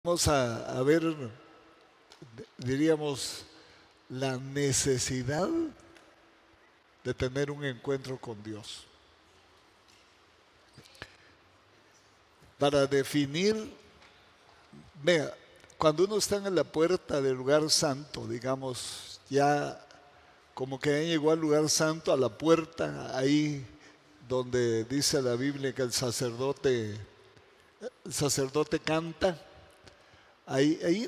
Vamos a ver, diríamos, la necesidad de tener un encuentro con Dios. Para definir, vea, cuando uno está en la puerta del lugar santo, digamos, ya como que ya llegó al lugar santo, a la puerta, ahí donde dice la Biblia que el sacerdote canta. Ahí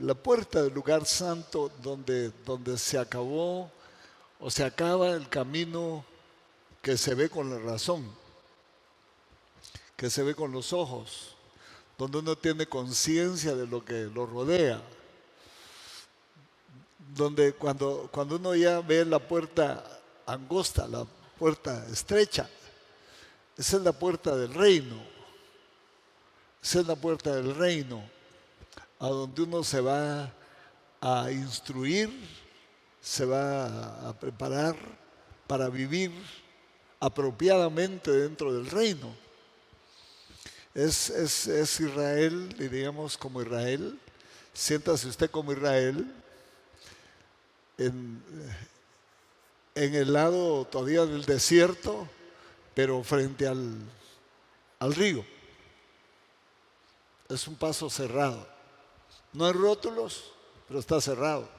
la puerta del lugar santo donde se acabó o se acaba el camino que se ve con la razón, que se ve con los ojos, donde uno tiene conciencia de lo que lo rodea, donde cuando uno ya ve la puerta angosta, la puerta estrecha, esa es la puerta del reino, esa es la puerta del reino, a donde uno se va a instruir, se va a preparar para vivir apropiadamente dentro del reino. Es Israel, diríamos como Israel. Siéntase usted como Israel en, en el lado todavía del desierto, pero frente al río. Es un paso cerrado. No hay rótulos, pero está cerrado.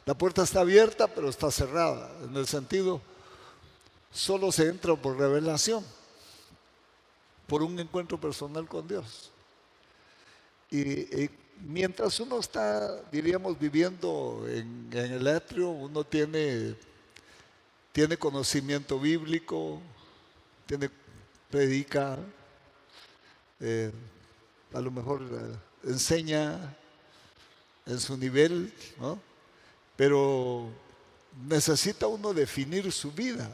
La puerta está abierta, pero está cerrada. En el sentido, solo se entra por revelación, por un encuentro personal con Dios. Y mientras uno está, diríamos, viviendo en el atrio, uno tiene conocimiento bíblico, predica, eh, a lo mejor enseña en su nivel, ¿no? Pero necesita uno definir su vida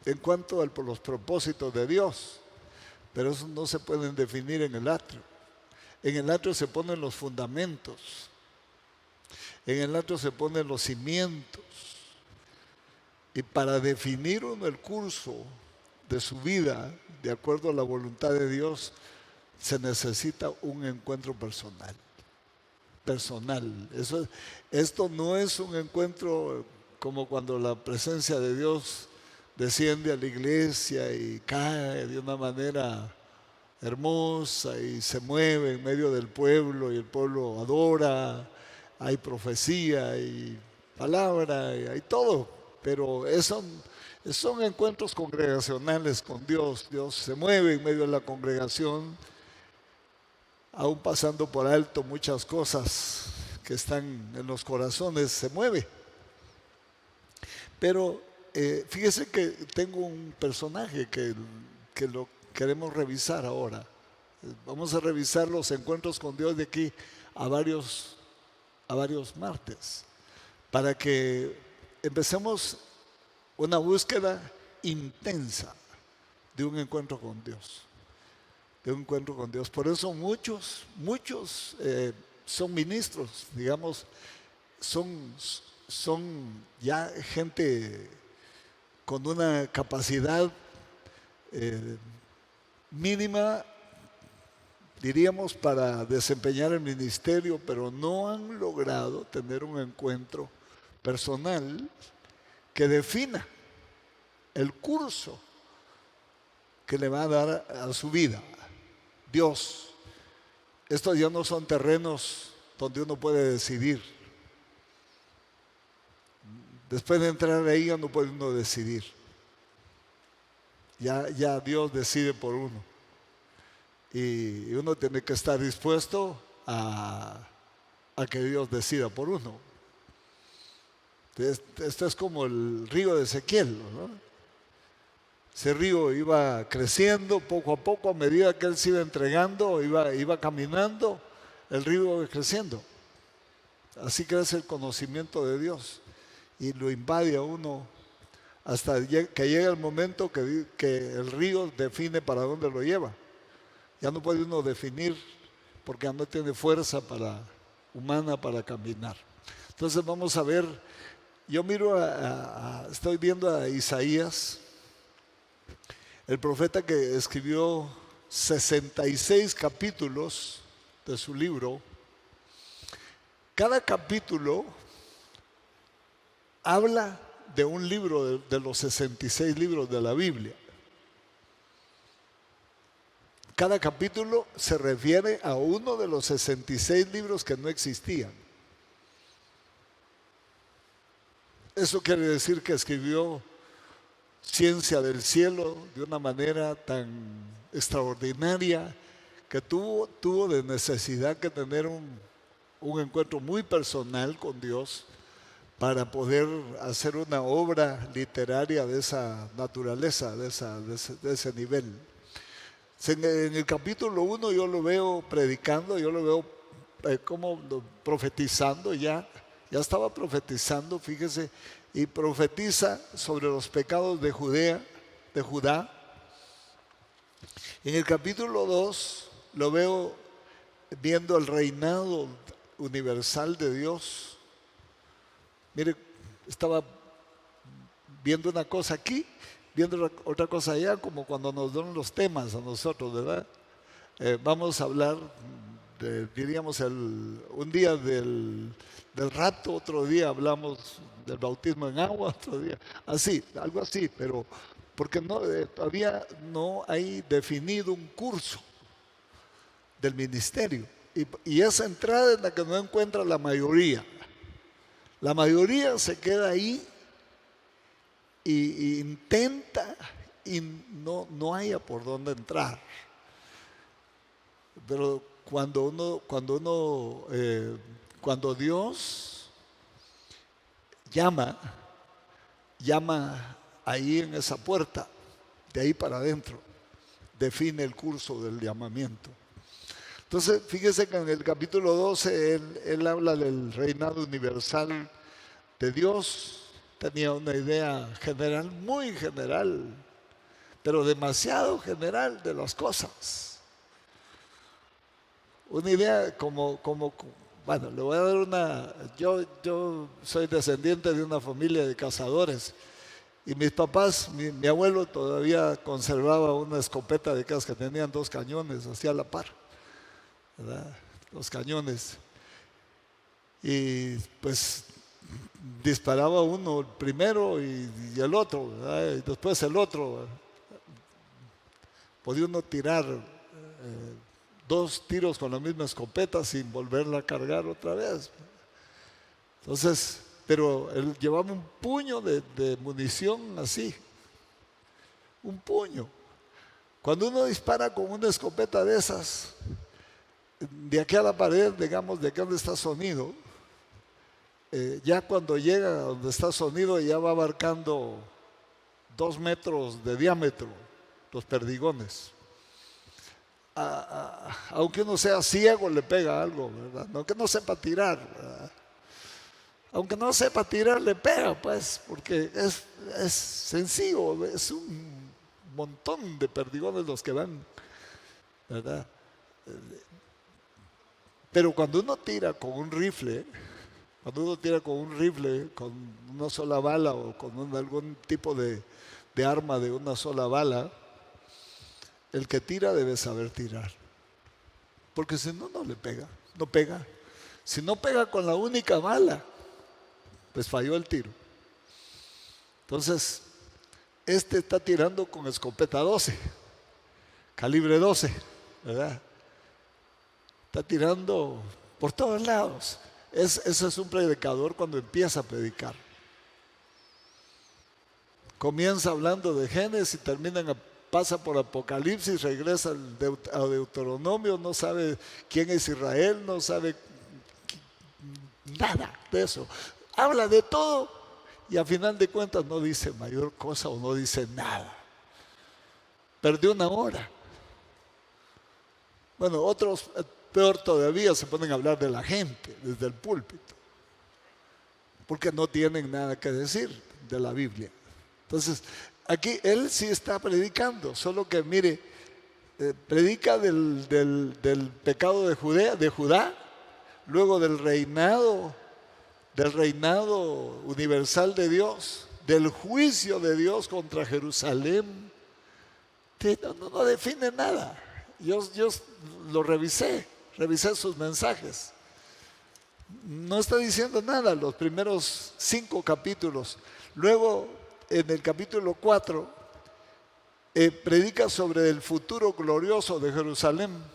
en cuanto a los propósitos de Dios. Pero eso no se pueden definir en el atrio. En el atrio se ponen los fundamentos. En el atrio se ponen los cimientos. Y para definir uno el curso de su vida, de acuerdo a la voluntad de Dios, se necesita un encuentro personal. Esto no es un encuentro como cuando la presencia de Dios desciende a la iglesia y cae de una manera hermosa y se mueve en medio del pueblo y el pueblo adora, hay profecía y palabra y hay todo, pero son encuentros congregacionales con Dios. Dios se mueve en medio de la congregación, aún pasando por alto muchas cosas que están en los corazones, se mueve. Pero fíjese que tengo un personaje que lo queremos revisar ahora. Vamos a revisar los encuentros con Dios de aquí a varios martes, para que empecemos una búsqueda intensa de un encuentro con Dios. De un encuentro con Dios. Por eso muchos son ministros, digamos, son ya gente con una capacidad mínima, diríamos, para desempeñar el ministerio, pero no han logrado tener un encuentro personal que defina el curso que le va a dar a su vida Dios. Estos ya no son terrenos donde uno puede decidir. Después de entrar ahí ya no puede uno decidir. Ya Dios decide por uno. Y uno tiene que estar dispuesto a que Dios decida por uno. Esto es como el río de Ezequiel, ¿no? Ese río iba creciendo poco a poco, a medida que él se iba entregando, iba caminando, el río iba creciendo. Así crece el conocimiento de Dios y lo invade a uno hasta que llega el momento que el río define para dónde lo lleva. Ya no puede uno definir porque ya no tiene fuerza humana para caminar. Entonces vamos a ver, yo estoy viendo a Isaías, el profeta que escribió 66 capítulos de su libro. Cada capítulo habla de un libro de los 66 libros de la Biblia. Cada capítulo se refiere a uno de los 66 libros que no existían. Eso quiere decir que escribió ciencia del cielo de una manera tan extraordinaria que tuvo de necesidad que tener un encuentro muy personal con Dios para poder hacer una obra literaria de esa naturaleza, de ese nivel. En el capítulo 1 yo lo veo predicando, yo lo veo como profetizando ya estaba profetizando, fíjese, y profetiza sobre los pecados de Judá. En el capítulo 2 lo veo viendo el reinado universal de Dios. Mire, estaba viendo una cosa aquí, viendo otra cosa allá, como cuando nos dan los temas a nosotros, ¿verdad? Vamos a hablar, diríamos, un día del rapto, otro día hablamos del bautismo en agua, otro día, así, algo así, pero porque todavía no hay definido un curso del ministerio. Y esa entrada es la que no encuentra la mayoría. La mayoría se queda ahí y intenta y no haya por dónde entrar. Pero cuando Dios llama ahí en esa puerta, de ahí para adentro, define el curso del llamamiento. Entonces, fíjese que en el capítulo 12 él habla del reinado universal de Dios. Tenía una idea general, muy general, pero demasiado general de las cosas. Una idea bueno, le voy a dar yo soy descendiente de una familia de cazadores y mis papás, mi abuelo todavía conservaba una escopeta de casas que tenían 2 cañones, así a la par, ¿verdad? 2 cañones. Y pues disparaba uno el primero y el otro, ¿verdad? Y después el otro. Podía uno tirar 2 tiros con la misma escopeta sin volverla a cargar otra vez. Entonces, pero él llevaba un puño de munición así, un puño. Cuando uno dispara con una escopeta de esas, de aquí a la pared, digamos, de aquí donde está sonido, ya cuando llega a donde está sonido ya va abarcando 2 metros de diámetro los perdigones. Aunque uno sea ciego le pega algo, ¿verdad? Aunque no sepa tirar, ¿verdad? Aunque no sepa tirar le pega, pues, porque es sencillo, es un montón de perdigones los que van, ¿verdad? Pero cuando uno tira con un rifle, con una sola bala o con algún tipo de arma de una sola bala, el que tira debe saber tirar. Porque si no, no le pega, no pega. Si no pega con la única bala, pues falló el tiro. Entonces, está tirando con escopeta 12, calibre 12, ¿verdad? Está tirando por todos lados. Ese es un predicador cuando empieza a predicar. Comienza hablando de Génesis, pasa por Apocalipsis, regresa a Deuteronomio, no sabe quién es Israel, no sabe nada de eso. Habla de todo y a final de cuentas no dice mayor cosa o no dice nada. Perdió 1 hora. Bueno, otros, peor todavía, se ponen a hablar de la gente desde el púlpito, porque no tienen nada que decir de la Biblia. Entonces, aquí él sí está predicando, solo que mire, predica del pecado de Judá, luego del reinado universal de Dios, del juicio de Dios contra Jerusalén. No define nada. Yo lo revisé sus mensajes. No está diciendo nada los primeros 5 capítulos. Luego, en el capítulo 4, predica sobre el futuro glorioso de Jerusalén.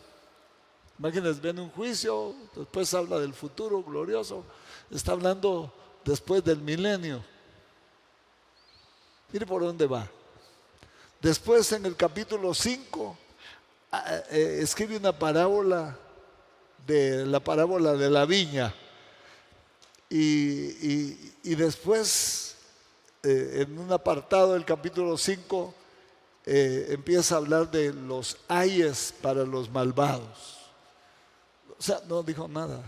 Imagínense, viene un juicio, después habla del futuro glorioso. Está hablando después del milenio. Mire por dónde va. Después, en el capítulo 5, escribe una parábola, la parábola de la viña. Y después, en un apartado del capítulo 5, empieza a hablar de los ayes para los malvados. O sea, no dijo nada.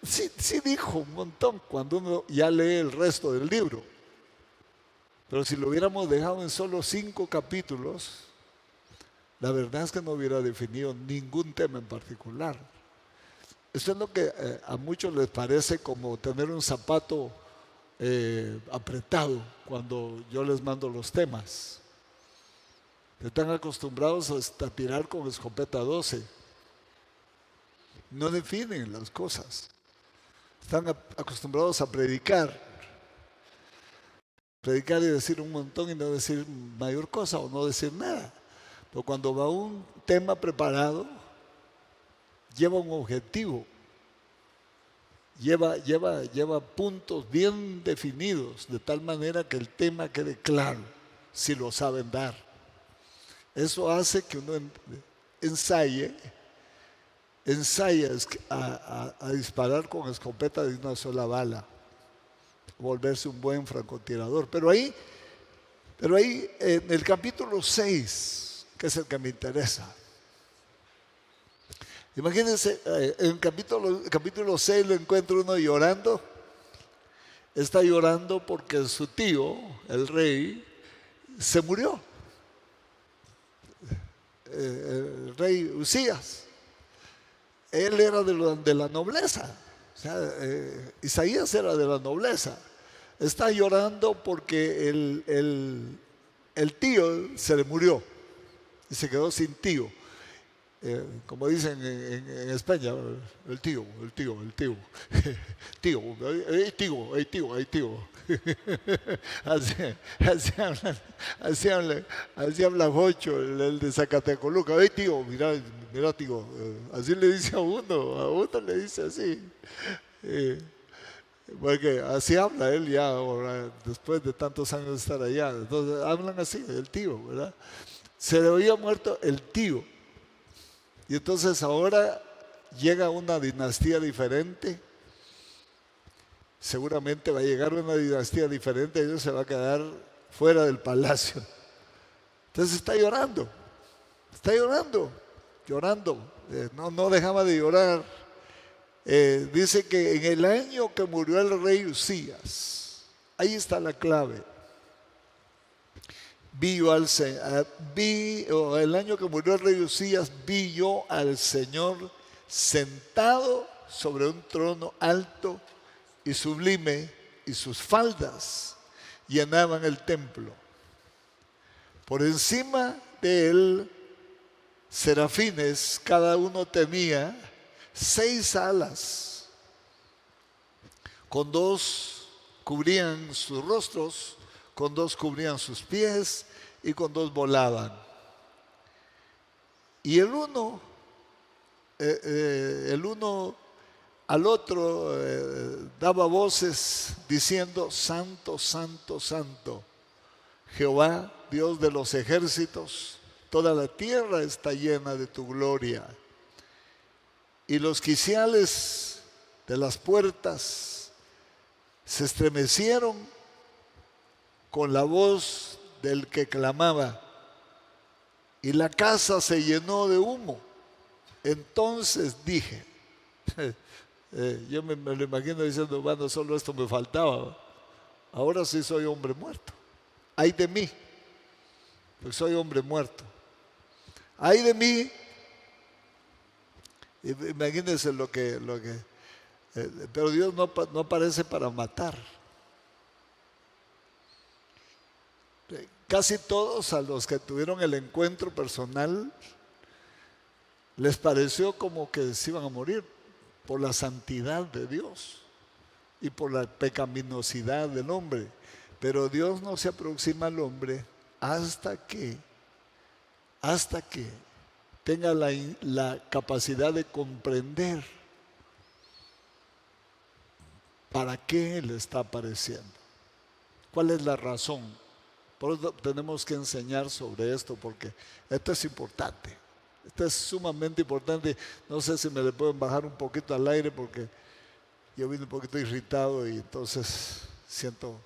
Sí dijo un montón cuando uno ya lee el resto del libro. Pero si lo hubiéramos dejado en solo 5 capítulos, la verdad es que no hubiera definido ningún tema en particular. Esto es lo que a muchos les parece como tener un zapato apretado cuando yo les mando los temas. Están acostumbrados a tirar con escopeta 12. No definen las cosas. Están acostumbrados a predicar y decir un montón y no decir mayor cosa o no decir nada. Pero cuando va un tema preparado, lleva un objetivo, lleva puntos bien definidos, de tal manera que el tema quede claro, si lo saben dar. Eso hace que uno ensaya a disparar con escopeta de una sola bala, volverse un buen francotirador. Pero ahí en el capítulo 6, que es el que me interesa, imagínense, en el capítulo 6 lo encuentra uno llorando. Está llorando porque su tío, el rey, se murió. El rey Usías. Él era de la nobleza. O sea, Isaías era de la nobleza. Está llorando porque el tío se le murió y se quedó sin tío. Como dicen en España, el tío. Tío. Así habla Jocho, el de Zacatecoluca. Tío, mira, tío. Así le dice a uno le dice así. Porque así habla él ya ahora, después de tantos años de estar allá. Entonces hablan así, el tío, ¿verdad? Se le había muerto el tío. Y entonces ahora llega una dinastía diferente. Seguramente va a llegar una dinastía diferente, ellos se va a quedar fuera del palacio. Entonces está llorando. No dejaba de llorar. Dice que en el año que murió el rey Usías, ahí está la clave. El año que murió el rey Usías, vi yo al Señor sentado sobre un trono alto y sublime, y sus faldas llenaban el templo. Por encima de él, serafines, cada uno tenía 6 alas. Con 2 cubrían sus rostros, con 2 cubrían sus pies y con 2 volaban. Y el uno al otro daba voces diciendo: Santo, Santo, Santo, Jehová, Dios de los ejércitos, toda la tierra está llena de tu gloria. Y los quiciales de las puertas se estremecieron con la voz del que clamaba, y la casa se llenó de humo. Entonces dije, yo me lo imagino diciendo: bueno, solo esto me faltaba, ahora sí soy hombre muerto. Ay de mí, pues soy hombre muerto. Ay de mí. Imagínense lo que pero Dios no aparece para matar. Casi todos a los que tuvieron el encuentro personal les pareció como que se iban a morir por la santidad de Dios y por la pecaminosidad del hombre. Pero Dios no se aproxima al hombre hasta que tenga la capacidad de comprender para qué Él está apareciendo. ¿Cuál es la razón? Por eso tenemos que enseñar sobre esto, porque esto es importante. Esto es sumamente importante. No sé si me le pueden bajar un poquito al aire, porque yo vine un poquito irritado y entonces siento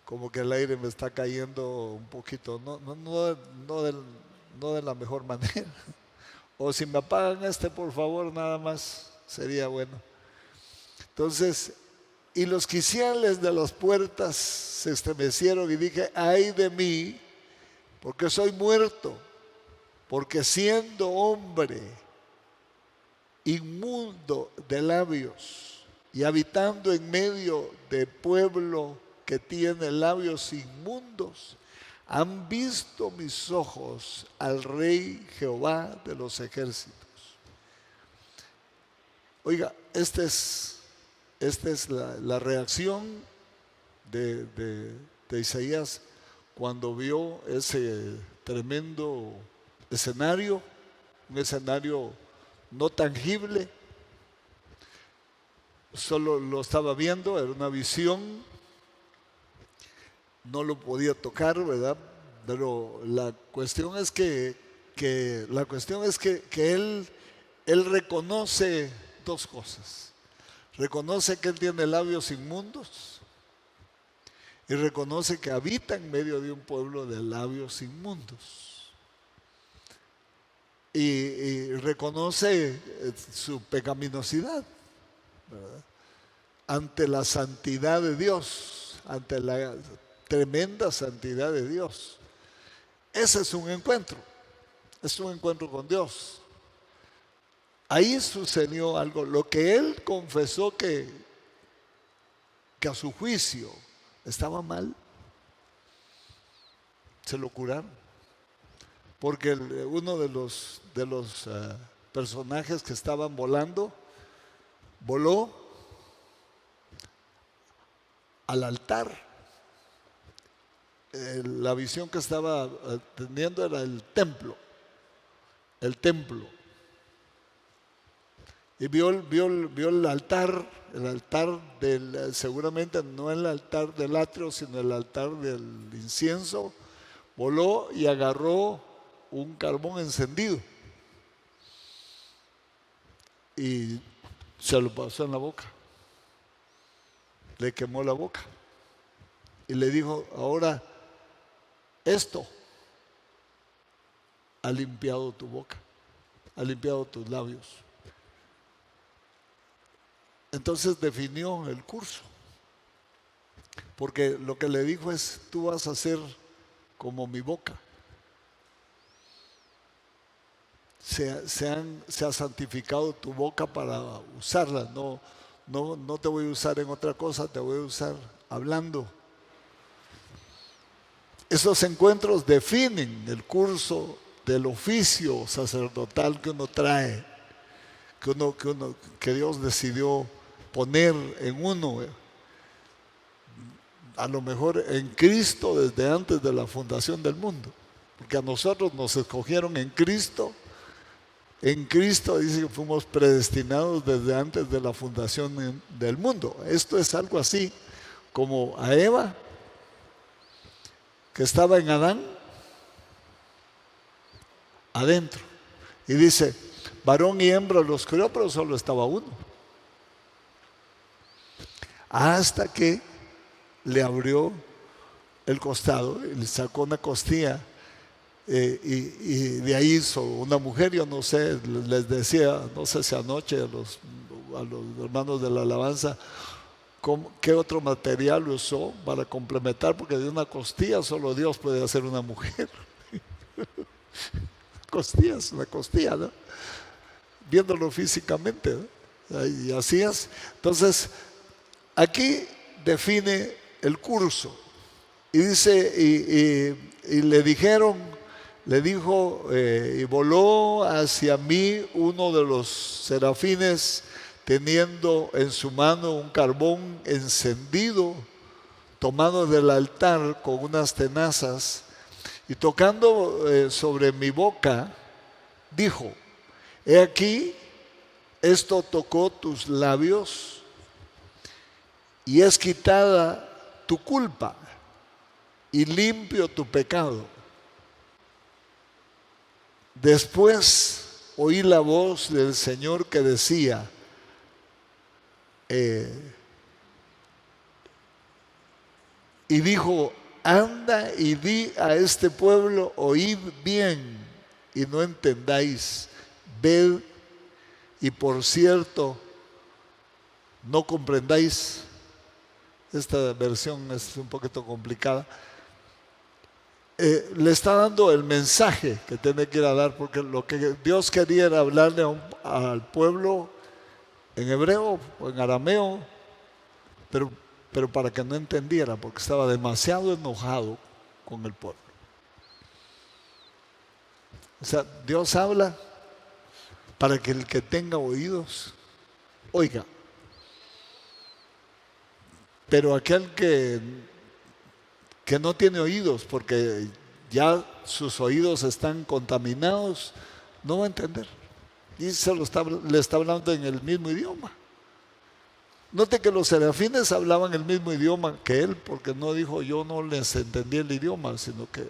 como que el aire me está cayendo un poquito. No de la mejor manera. O si me apagan por favor, nada más, sería bueno. Entonces, y los quiciales de las puertas se estremecieron y dije, ay de mí, porque soy muerto, porque siendo hombre inmundo de labios y habitando en medio de pueblo que tiene labios inmundos, han visto mis ojos al Rey Jehová de los ejércitos. Oiga, esta es la reacción de Isaías cuando vio ese tremendo escenario, un escenario no tangible, solo lo estaba viendo, era una visión, no lo podía tocar, ¿verdad? Pero la cuestión es que él reconoce dos cosas. Reconoce que él tiene labios inmundos y reconoce que habita en medio de un pueblo de labios inmundos. Y reconoce su pecaminosidad, ¿verdad? Ante la santidad de Dios, ante la tremenda santidad de Dios. Ese es un encuentro con Dios. Ahí sucedió algo, lo que él confesó que a su juicio estaba mal, se lo curaron. Porque uno de los personajes que estaban voló al altar. La visión que estaba teniendo era el templo. Y vio el altar seguramente no el altar del atrio, sino el altar del incienso. Voló y agarró un carbón encendido y se lo pasó en la boca. Le quemó la boca y le dijo, ahora esto ha limpiado tu boca, ha limpiado tus labios. Entonces definió el curso, porque lo que le dijo es, tú vas a ser como mi boca. Se ha santificado tu boca para usarla, no te voy a usar en otra cosa, te voy a usar hablando. Esos encuentros definen el curso del oficio sacerdotal que uno trae, que Dios decidió poner en uno, a lo mejor en Cristo desde antes de la fundación del mundo, porque a nosotros nos escogieron en Cristo. En Cristo dice que fuimos predestinados desde antes de la fundación del mundo. Esto es algo así como a Eva, que estaba en Adán, adentro. Y dice, varón y hembra los creó, pero solo estaba uno. Hasta que le abrió el costado, y le sacó una costilla. Y de ahí hizo una mujer. Yo no sé, les decía, no sé si anoche a los hermanos de la alabanza, ¿qué otro material usó para complementar? Porque de una costilla solo Dios puede hacer una mujer. Costillas, una costilla, ¿no? Viéndolo físicamente, ¿no? Y así es. Entonces, aquí define el curso. Y dice, y le dijeron, le dijo, y voló hacia mí uno de los serafines, teniendo en su mano un carbón encendido, tomado del altar con unas tenazas, y tocando sobre mi boca, dijo: he aquí, esto tocó tus labios, y es quitada tu culpa, y limpio tu pecado. Después oí la voz del Señor que decía, y dijo: anda y di a este pueblo, oíd bien y no entendáis, ved y por cierto no comprendáis. Esta versión es un poquito complicada. Le está dando el mensaje que tiene que ir a dar, porque lo que Dios quería era hablarle al pueblo en hebreo o en arameo, pero para que no entendiera, porque estaba demasiado enojado con el pueblo. O sea, Dios habla para que el que tenga oídos oiga, pero aquel que no tiene oídos, porque ya sus oídos están contaminados, no va a entender. Y le está hablando en el mismo idioma. Note que los serafines hablaban el mismo idioma que él, porque no dijo yo no les entendí el idioma, sino que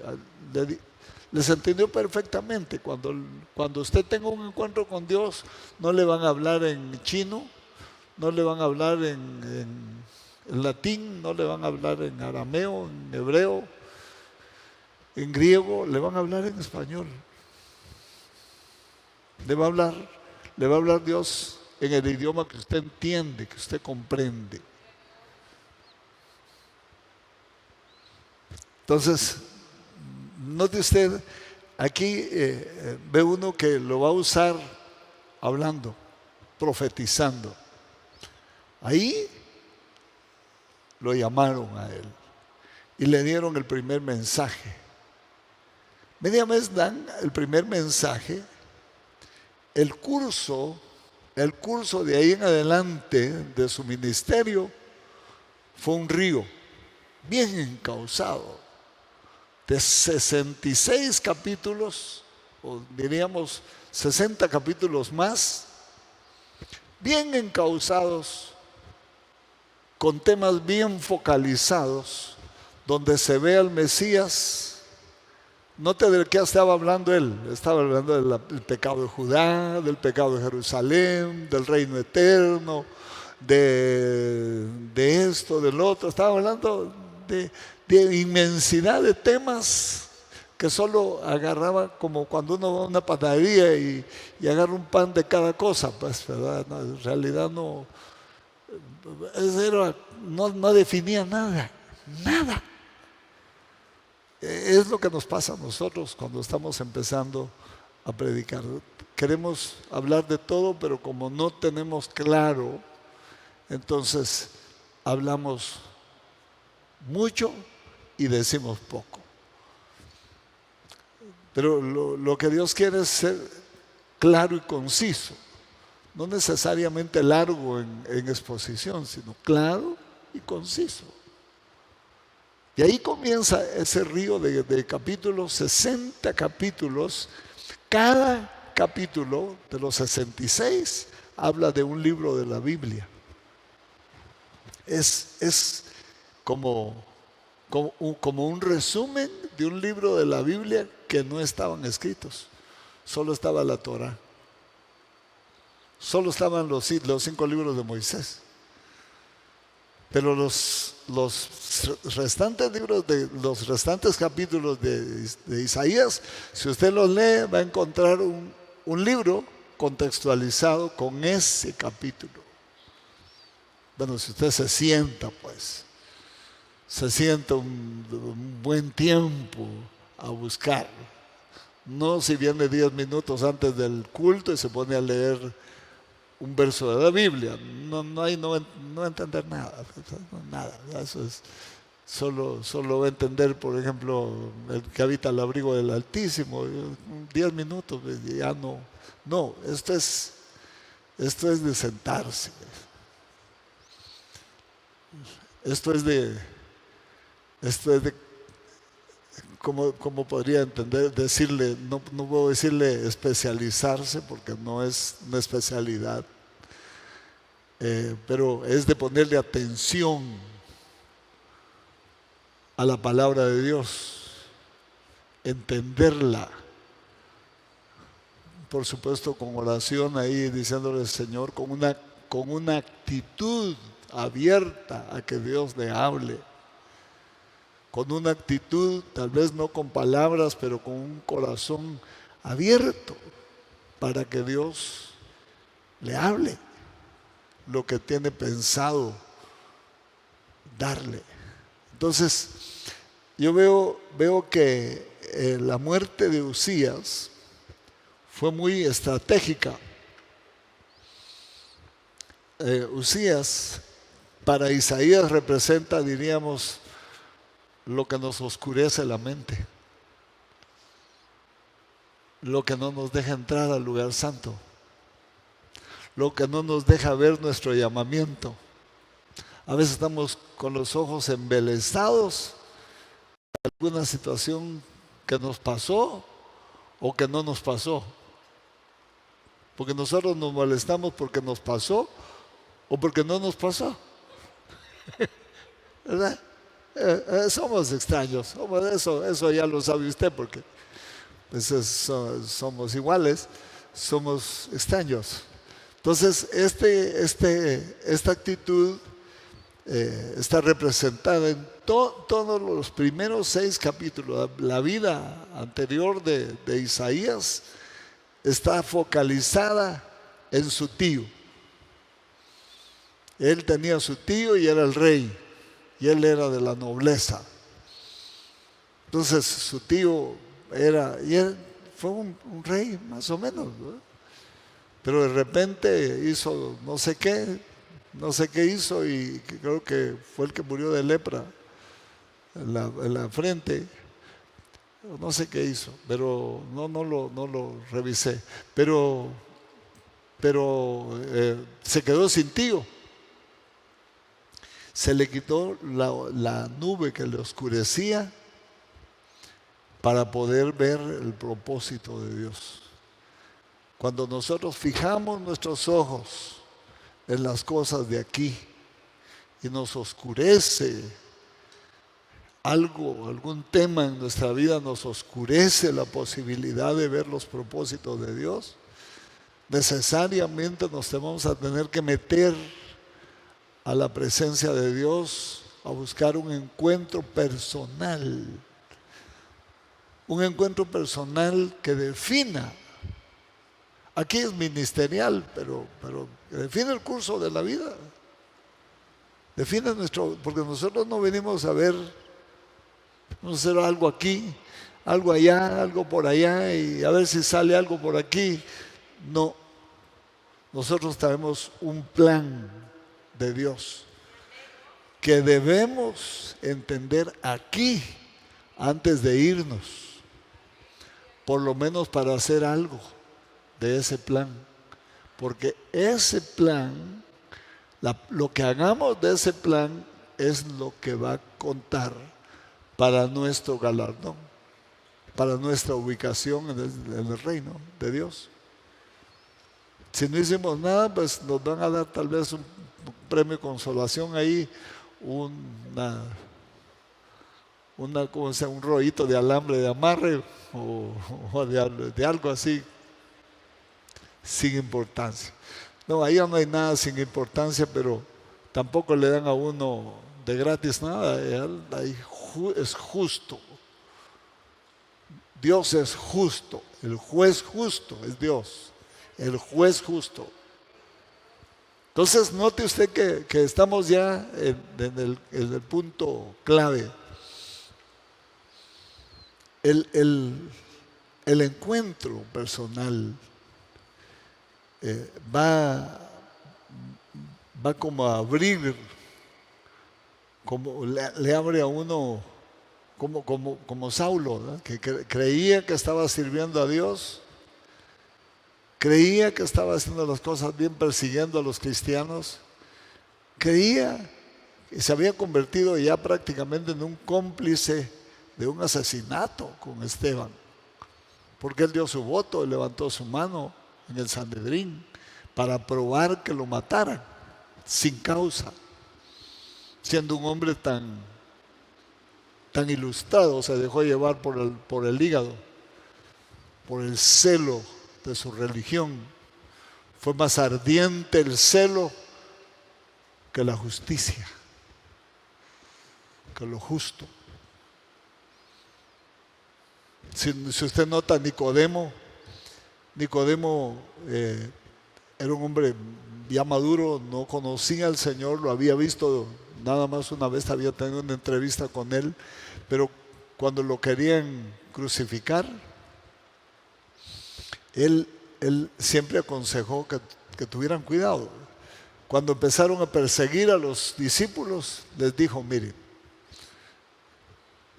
les entendió perfectamente. Cuando usted tenga un encuentro con Dios, no le van a hablar en chino, no le van a hablar en latín, no le van a hablar en arameo, en hebreo, en griego, le van a hablar en español. Le va a hablar Dios en el idioma que usted entiende, que usted comprende. Entonces, note usted, aquí ve uno que lo va a usar hablando, profetizando. Ahí lo llamaron a él y le dieron el primer mensaje. Media vez dan el primer mensaje. El curso de ahí en adelante de su ministerio fue un río bien encauzado, de 66 capítulos, o diríamos 60 capítulos más, bien encauzados, con temas bien focalizados, donde se ve al Mesías. Note de qué estaba hablando él. Estaba hablando del pecado de Judá, del pecado de Jerusalén, del reino eterno, de esto, del otro. Estaba hablando de inmensidad de temas que solo agarraba, como cuando uno va a una panadería y agarra un pan de cada cosa, pues, ¿verdad? No, en realidad no definía nada. Es lo que nos pasa a nosotros cuando estamos empezando a predicar. Queremos hablar de todo, pero como no tenemos claro, entonces hablamos mucho y decimos poco. Pero lo que Dios quiere es ser claro y conciso, no necesariamente largo en exposición, sino claro y conciso. Y ahí comienza ese río de capítulos, 60 capítulos. Cada capítulo de los 66 habla de un libro de la Biblia. Es como un resumen de un libro de la Biblia que no estaban escritos. Solo estaba la Torá. Solo estaban los 5 libros de Moisés. Pero los restantes libros, los restantes capítulos de Isaías, si usted los lee, va a encontrar un libro contextualizado con ese capítulo. Bueno, si usted se sienta un buen tiempo a buscar, no si viene 10 minutos antes del culto y se pone a leer un verso de la Biblia, no va a entender nada, eso es Solo va a entender, por ejemplo, el que habita al abrigo del Altísimo, 10 minutos, ya no. No, esto es de sentarse. Esto es de ¿cómo podría entender? Decirle, no puedo decirle especializarse porque no es una especialidad, pero es de ponerle atención a la palabra de Dios, entenderla, por supuesto con oración ahí, diciéndole al Señor, con una actitud abierta a que Dios le hable, con una actitud, tal vez no con palabras, pero con un corazón abierto para que Dios le hable lo que tiene pensado darle. Entonces, yo veo que la muerte de Uzías fue muy estratégica. Uzías para Isaías representa, diríamos, lo que nos oscurece la mente, lo que no nos deja entrar al lugar santo, lo que no nos deja ver nuestro llamamiento. A veces estamos con los ojos embelesados de alguna situación que nos pasó o que no nos pasó, porque nosotros nos molestamos porque nos pasó o porque no nos pasó, ¿verdad? Somos extraños, eso ya lo sabe usted, porque pues somos iguales, somos extraños. Entonces, esta actitud está representada en todos los primeros 6 capítulos. La vida anterior de Isaías está focalizada en su tío. Él tenía su tío y era el rey, y él era de la nobleza. Entonces su tío fue un rey más o menos, ¿no? Pero de repente hizo no sé qué hizo, y creo que fue el que murió de lepra en la frente. No sé qué hizo, pero no lo revisé. Pero se quedó sin tío. Se le quitó la nube que le oscurecía para poder ver el propósito de Dios. Cuando nosotros fijamos nuestros ojos en las cosas de aquí y nos oscurece algún tema en nuestra vida, nos oscurece la posibilidad de ver los propósitos de Dios, necesariamente nos vamos a tener que meter a la presencia de Dios, a buscar un encuentro personal. Un encuentro personal que defina, aquí es ministerial, pero define el curso de la vida. Define porque nosotros no venimos a ver, vamos a hacer algo aquí, algo allá, algo por allá, y a ver si sale algo por aquí. No, nosotros tenemos un plan de Dios que debemos entender aquí antes de irnos, por lo menos para hacer algo de ese plan, porque ese plan, lo que hagamos de ese plan es lo que va a contar para nuestro galardón, para nuestra ubicación en el reino de Dios. Si no hicimos nada, pues nos van a dar tal vez un premio de consolación ahí, un rollito de alambre de amarre o de algo así, sin importancia. No, ahí no hay nada sin importancia, pero tampoco le dan a uno de gratis nada. Ahí es justo. Dios es justo. El juez justo es Dios. El juez justo. Entonces, note usted que estamos ya en el punto clave. El encuentro personal va como a abrir como le abre a uno como Saulo, ¿no? Que creía que estaba sirviendo a Dios, creía que estaba haciendo las cosas bien persiguiendo a los cristianos, creía que se había convertido ya prácticamente en un cómplice de un asesinato con Esteban, porque él dio su voto y levantó su mano en el Sanedrín para probar que lo mataran sin causa, siendo un hombre tan ilustrado. Se dejó llevar por el hígado, por el celo de su religión. Fue más ardiente el celo que la justicia, que lo justo. Si usted nota, Nicodemo era un hombre ya maduro, no conocía al Señor, lo había visto nada más una vez, había tenido una entrevista con él, pero cuando lo querían crucificar, él siempre aconsejó que tuvieran cuidado. Cuando empezaron a perseguir a los discípulos, les dijo: miren,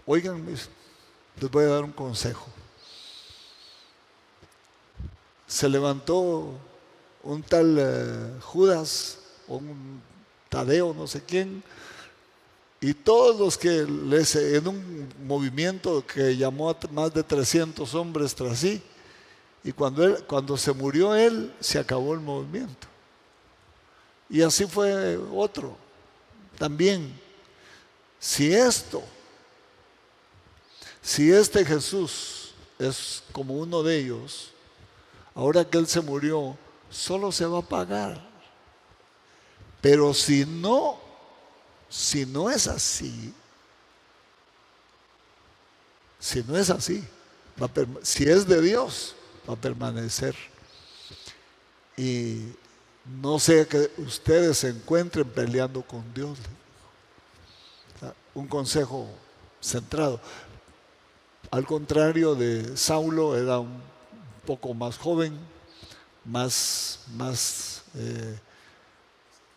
oigan, les voy a dar un consejo. Se levantó un tal Judas, o un Tadeo, no sé quién, y todos los que en un movimiento que llamó a más de 300 hombres tras sí, y cuando se murió él, se acabó el movimiento. Y así fue otro. También, si este Jesús es como uno de ellos, ahora que él se murió, solo se va a pagar. Pero si no es así, si es de Dios, va a permanecer. Y no sea que ustedes se encuentren peleando con Dios. Un consejo centrado. Al contrario de Saulo, era un poco más joven, más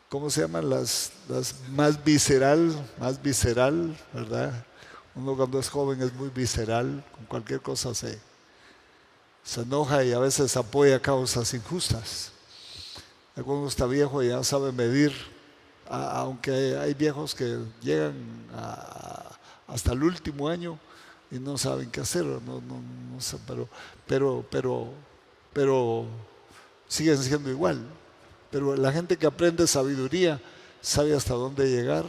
¿cómo se llaman? Las más visceral, ¿verdad? Uno cuando es joven es muy visceral, con cualquier cosa se enoja y a veces apoya causas injustas. Cuando uno está viejo ya sabe medir, aunque hay viejos que llegan hasta el último año y no saben qué hacer, no sé, pero siguen siendo igual. Pero la gente que aprende sabiduría sabe hasta dónde llegar,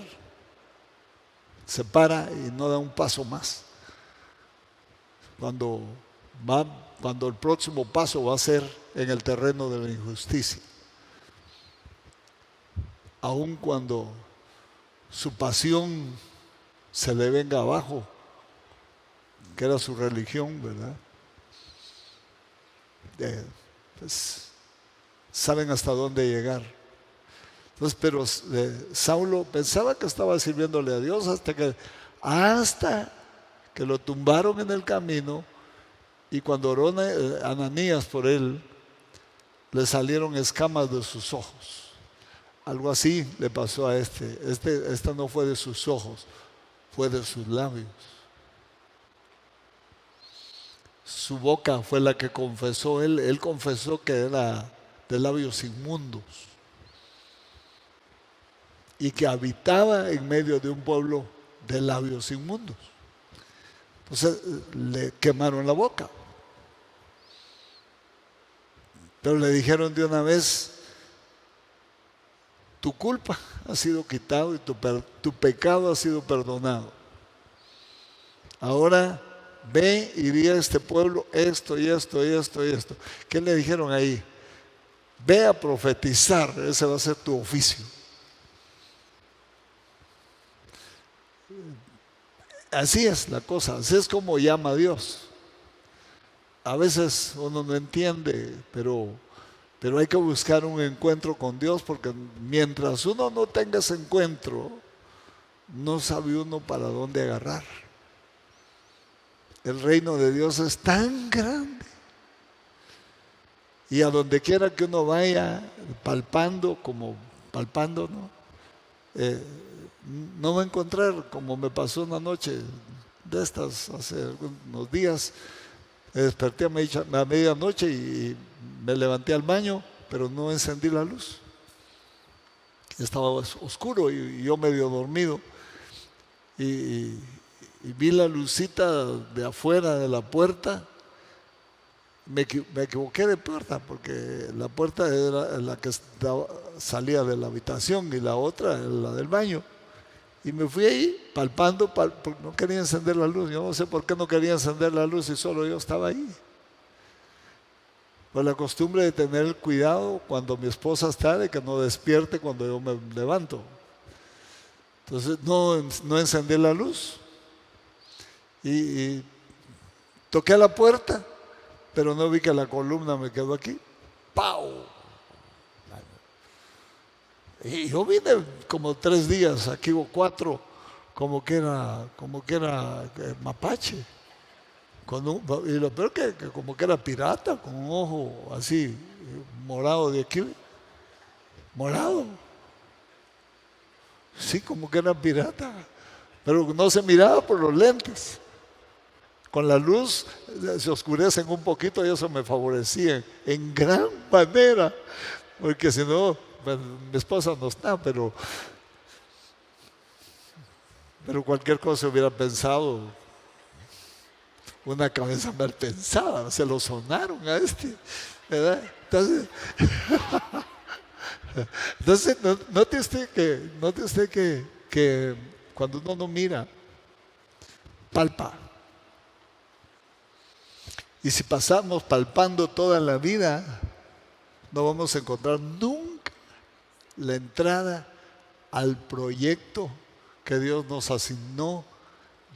se para y no da un paso más. Cuando el próximo paso va a ser en el terreno de la injusticia. Aun cuando su pasión se le venga abajo, que era su religión, ¿verdad? Pues, saben hasta dónde llegar. Entonces, pero Saulo pensaba que estaba sirviéndole a Dios hasta que lo tumbaron en el camino, y cuando oró Ananías por él, le salieron escamas de sus ojos. Algo así le pasó a esta no fue de sus ojos, fue de sus labios. Su boca fue la que confesó, él confesó que era de labios inmundos y que habitaba en medio de un pueblo de labios inmundos. Entonces le quemaron la boca, pero le dijeron de una vez: tu culpa ha sido quitado y tu pecado ha sido perdonado. Ahora ve y di a este pueblo esto y esto y esto y esto. ¿Qué le dijeron ahí? Ve a profetizar, ese va a ser tu oficio. Así es la cosa, así es como llama a Dios. A veces uno no entiende, pero hay que buscar un encuentro con Dios, porque mientras uno no tenga ese encuentro, no sabe uno para dónde agarrar. El reino de Dios es tan grande, y a donde quiera que uno vaya palpando, ¿no? eh, no va a encontrar, como me pasó una noche de estas, hace unos días. Me desperté a medianoche y me levanté al baño, pero no encendí la luz. Estaba oscuro y yo medio dormido. Y vi la lucita de afuera de la puerta. Me equivoqué de puerta porque la puerta era la que salía de la habitación y la otra era la del baño. Y me fui ahí palpando, porque no quería encender la luz. Yo no sé por qué no quería encender la luz y solo yo estaba ahí. Pues la costumbre de tener el cuidado cuando mi esposa está de que no despierte cuando yo me levanto. Entonces no encendí la luz y toqué a la puerta, pero no vi que la columna me quedó aquí. ¡Pau! Y yo vine como 3 días, aquí o 4, como que era mapache. Y lo peor que como que era pirata, con un ojo así, morado de aquí. Morado. Sí, como que era pirata. Pero no se miraba por los lentes. Con la luz se oscurecen un poquito y eso me favorecía en gran manera. Porque si no, pues, mi esposa no está, pero cualquier cosa hubiera pensado, una cabeza mal pensada, se lo sonaron a este, ¿verdad? Entonces note usted que cuando uno no mira, palpa. Y si pasamos palpando toda la vida, no vamos a encontrar nunca la entrada al proyecto que Dios nos asignó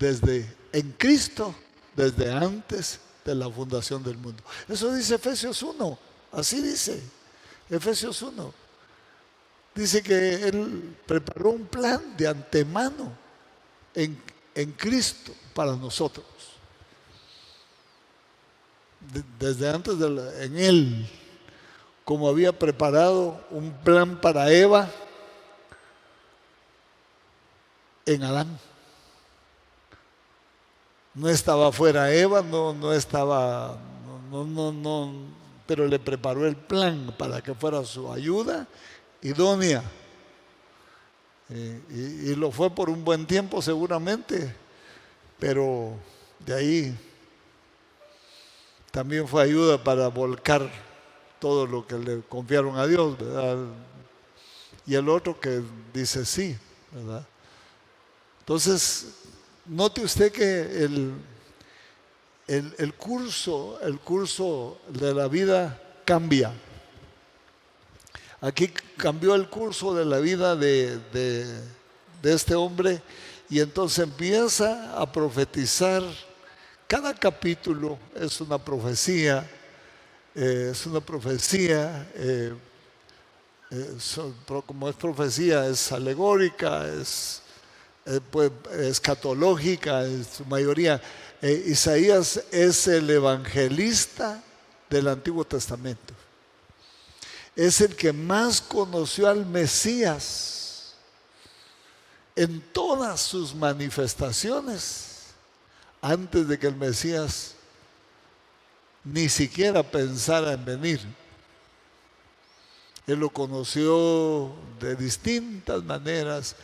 en Cristo, desde antes de la fundación del mundo. Eso dice Efesios 1, así dice Efesios 1. Dice que Él preparó un plan de antemano en Cristo para nosotros. Desde antes en Él, como había preparado un plan para Eva en Adán. No estaba fuera Eva, no estaba, pero le preparó el plan para que fuera su ayuda idónea. Y lo fue por un buen tiempo seguramente, pero de ahí también fue ayuda para volcar todo lo que le confiaron a Dios, ¿verdad? Y el otro que dice sí, ¿verdad? Entonces, note usted que el curso de la vida cambia. Aquí cambió el curso de la vida de este hombre y entonces empieza a profetizar. Cada capítulo es una profecía, como es profecía, es alegórica, es escatológica en su mayoría. Isaías es el evangelista del Antiguo Testamento. Es el que más conoció al Mesías en todas sus manifestaciones antes de que el Mesías ni siquiera pensara en venir. Él lo conoció de distintas maneras.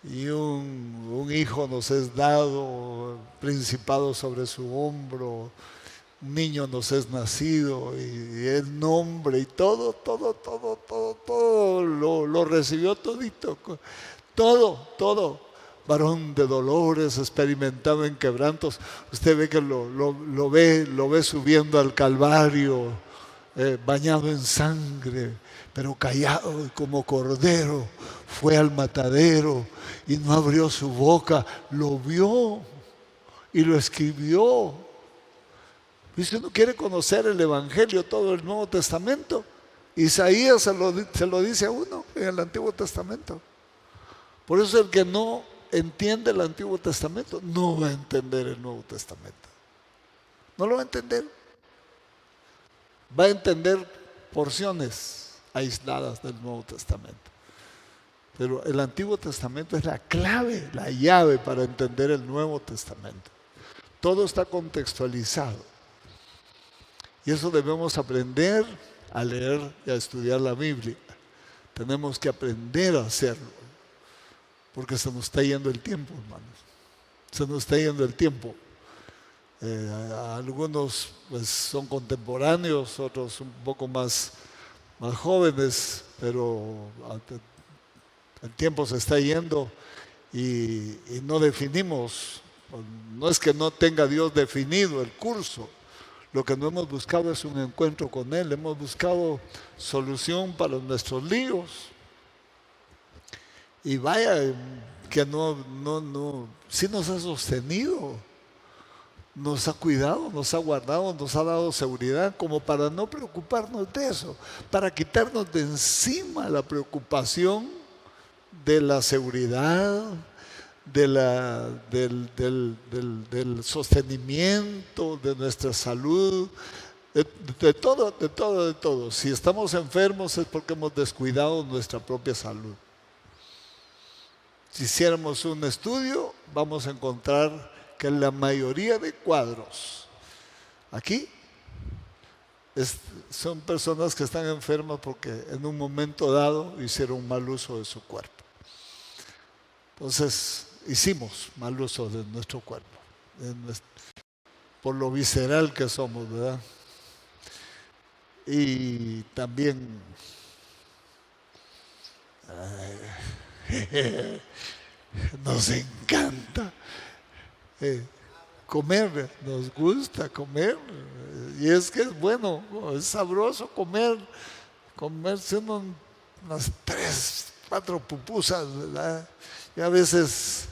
Y un hijo nos es dado, principado sobre su hombro, un niño nos es nacido y el nombre y todo lo recibió todito, todo. Varón de dolores, experimentado en quebrantos. Usted ve que lo ve subiendo al Calvario, bañado en sangre, pero callado como cordero, fue al matadero y no abrió su boca, lo vio y lo escribió. Y si uno quiere conocer el Evangelio, todo el Nuevo Testamento, Isaías se lo dice a uno en el Antiguo Testamento. Por eso el que no entiende el Antiguo Testamento no va a entender el Nuevo Testamento. No lo va a entender. Va a entender porciones aisladas del Nuevo Testamento. Pero el Antiguo Testamento es la clave, la llave para entender el Nuevo Testamento. Todo está contextualizado. Y eso debemos aprender a leer y a estudiar la Biblia. Tenemos que aprender a hacerlo, porque se nos está yendo el tiempo, hermanos. Se nos está yendo el tiempo. Algunos pues, son contemporáneos, otros un poco más jóvenes, pero el tiempo se está yendo y no definimos. No es que no tenga Dios definido el curso. Lo que no hemos buscado es un encuentro con Él. Hemos buscado solución para nuestros líos. Y vaya, que sí nos ha sostenido, nos ha cuidado, nos ha guardado, nos ha dado seguridad, como para no preocuparnos de eso, para quitarnos de encima la preocupación de la seguridad, del sostenimiento de nuestra salud, de todo. Si estamos enfermos es porque hemos descuidado nuestra propia salud. Si hiciéramos un estudio, vamos a encontrar que la mayoría de cuadros aquí son personas que están enfermas porque en un momento dado hicieron un mal uso de su cuerpo. Entonces, hicimos mal uso de nuestro cuerpo, por lo visceral que somos, ¿verdad? Y también nos encanta comer, nos gusta comer, y es que es bueno, es sabroso comerse unas 3, 4 pupusas, ¿verdad? Y a veces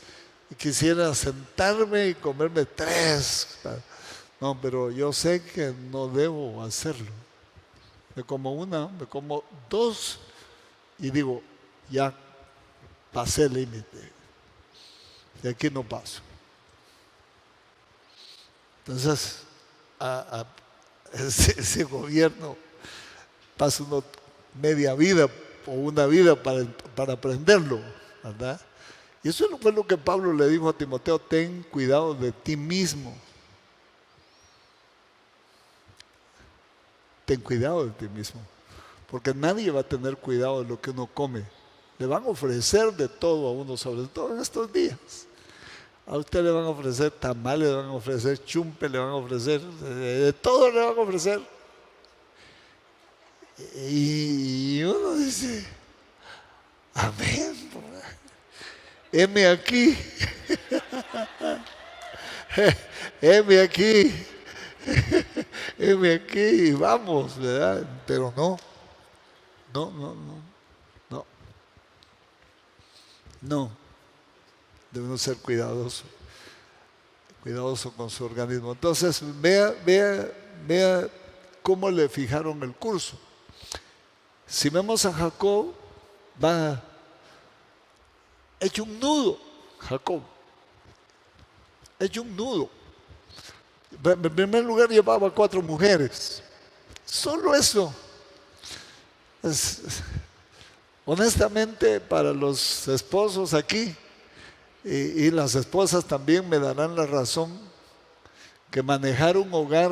quisiera sentarme y comerme 3. No, pero yo sé que no debo hacerlo. Me como una, me como 2 y digo, ya pasé el límite. De aquí no paso. Entonces, ese gobierno pasa uno media vida o una vida para aprenderlo, ¿verdad? Y eso fue lo que Pablo le dijo a Timoteo: ten cuidado de ti mismo. Ten cuidado de ti mismo, porque nadie va a tener cuidado de lo que uno come. Le van a ofrecer de todo a uno, sobre todo en estos días. A usted le van a ofrecer tamales, le van a ofrecer chumpe, le van a ofrecer, de todo le van a ofrecer. Y uno dice, amén, heme aquí, heme aquí, heme aquí, vamos, ¿verdad? Pero no, debemos ser cuidadosos con su organismo. Entonces, vea cómo le fijaron el curso. Si vemos a Jacob, va hecho un nudo, Jacob, hecho un nudo. En primer lugar llevaba 4 mujeres, solo eso. Honestamente, para los esposos aquí, y las esposas también me darán la razón, que manejar un hogar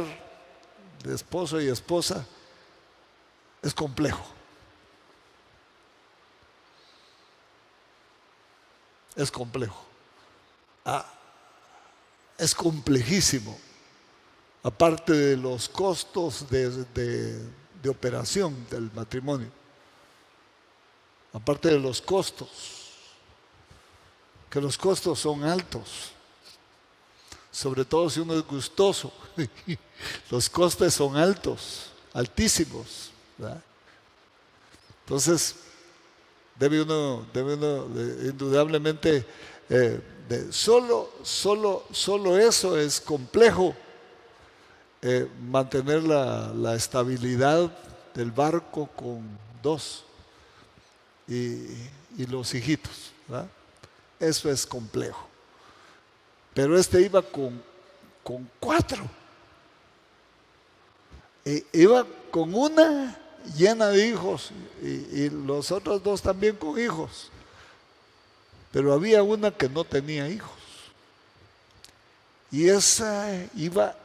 de esposo y esposa es complejo. Es complejo. Es complejísimo. Aparte de los costos de operación del matrimonio. Aparte de los costos, que los costos son altos, sobre todo si uno es gustoso. Los costes son altos, altísimos, ¿verdad? Entonces, debe uno indudablemente, solo eso es complejo, mantener la estabilidad del barco con 2 y los hijitos, ¿verdad? Eso es complejo. Pero este iba con 4. Iba con una llena de hijos y los otros 2 también con hijos. pero había una que no tenía hijos. Y esa iba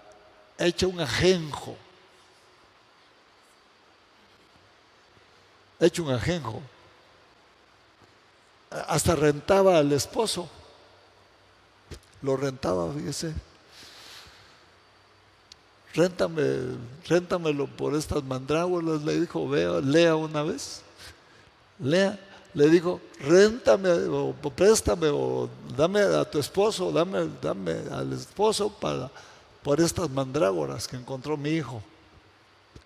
hecha un ajenjo. Hecho un ajenjo. Hasta rentaba al esposo. Lo rentaba, fíjese. Réntamelo por estas mandrágoras, le dijo, vea, lea una vez. Lea. Le dijo, réntame o préstame o dame a tu esposo, dame al esposo por estas mandrágoras que encontró mi hijo.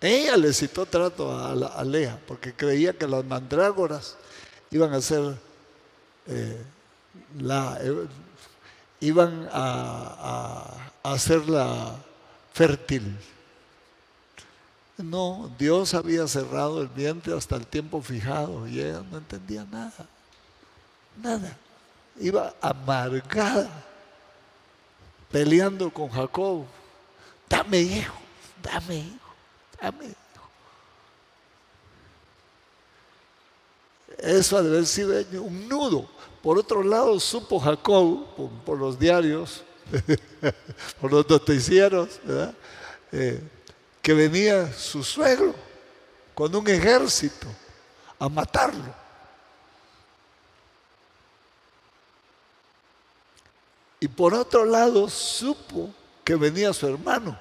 Ella le citó trato a Lea porque creía que las mandrágoras iban a ser iban a hacerla fértil. No, Dios había cerrado el vientre hasta el tiempo fijado y ella no entendía nada, nada. Iba amargada, peleando con Jacob. Dame hijo, dame hijo, dame hijo. Eso ha de haber sido un nudo. Por otro lado, supo Jacob, por los diarios, por los noticieros, ¿verdad? Que venía su suegro con un ejército a matarlo. Y por otro lado supo que venía su hermano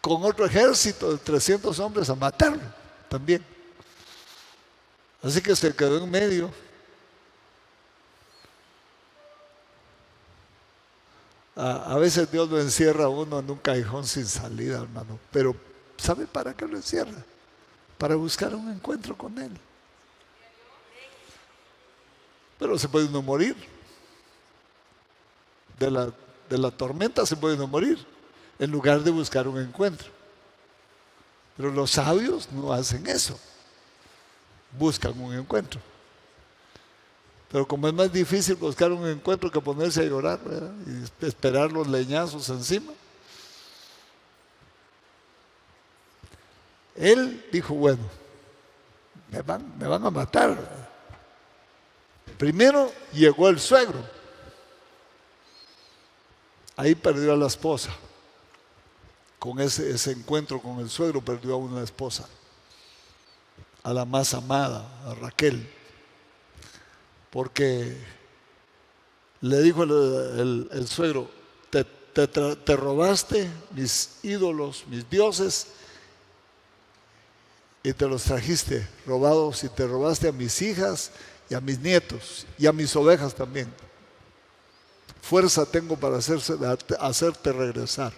con otro ejército de 300 hombres a matarlo también. Así que se quedó en medio. A veces Dios lo encierra a uno en un callejón sin salida, hermano. Pero ¿sabe para qué lo encierra? Para buscar un encuentro con Él. Pero se puede uno morir. De la tormenta se puede uno morir, en lugar de buscar un encuentro. Pero los sabios no hacen eso. Buscan un encuentro. Pero como es más difícil buscar un encuentro que ponerse a llorar, ¿verdad? Y esperar los leñazos encima, él dijo, bueno, me van a matar, ¿verdad? Primero llegó el suegro. Ahí perdió a la esposa. Con ese encuentro con el suegro perdió a una esposa, a la más amada, a Raquel. Porque le dijo el suegro, te robaste mis ídolos, mis dioses, y te los trajiste robados, y te robaste a mis hijas y a mis nietos y a mis ovejas también. Fuerza tengo para hacerte regresar.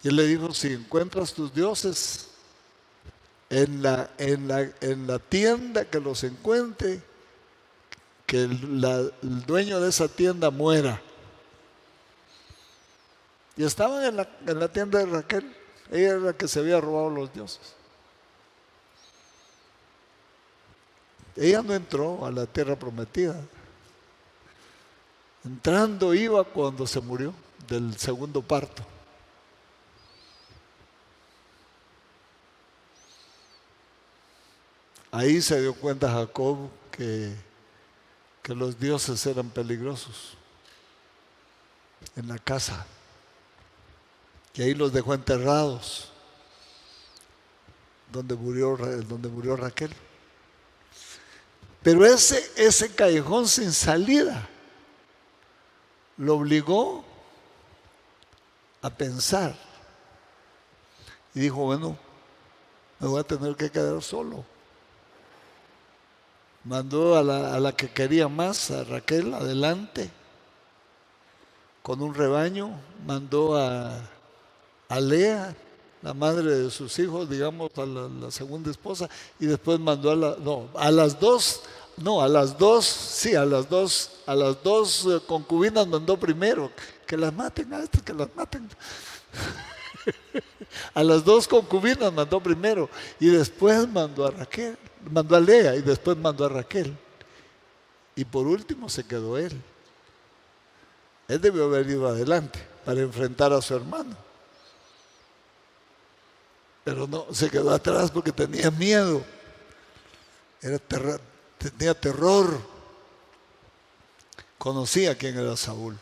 Y él le dijo, si encuentras tus dioses en la tienda que los encuentre, que el dueño de esa tienda muera. Y estaban en la tienda de Raquel. Ella era la que se había robado los dioses. Ella no entró a la tierra prometida. Entrando iba cuando se murió del segundo parto. Ahí se dio cuenta Jacob que los dioses eran peligrosos en la casa. Y ahí los dejó enterrados donde murió Raquel. Pero ese callejón sin salida lo obligó a pensar. Y dijo, bueno, me voy a tener que quedar solo. Mandó a la que quería más, a Raquel, adelante, con un rebaño. Mandó a Lea, la madre de sus hijos, digamos, a la segunda esposa, y después mandó a las dos concubinas mandó primero, que las maten a estas, que las maten. A las dos concubinas mandó primero, y después mandó a Lea, y después mandó a Raquel. Y por último se quedó él. Él debió haber ido adelante para enfrentar a su hermano. pero no, se quedó atrás porque tenía miedo, tenía terror, conocía quién era Saúl.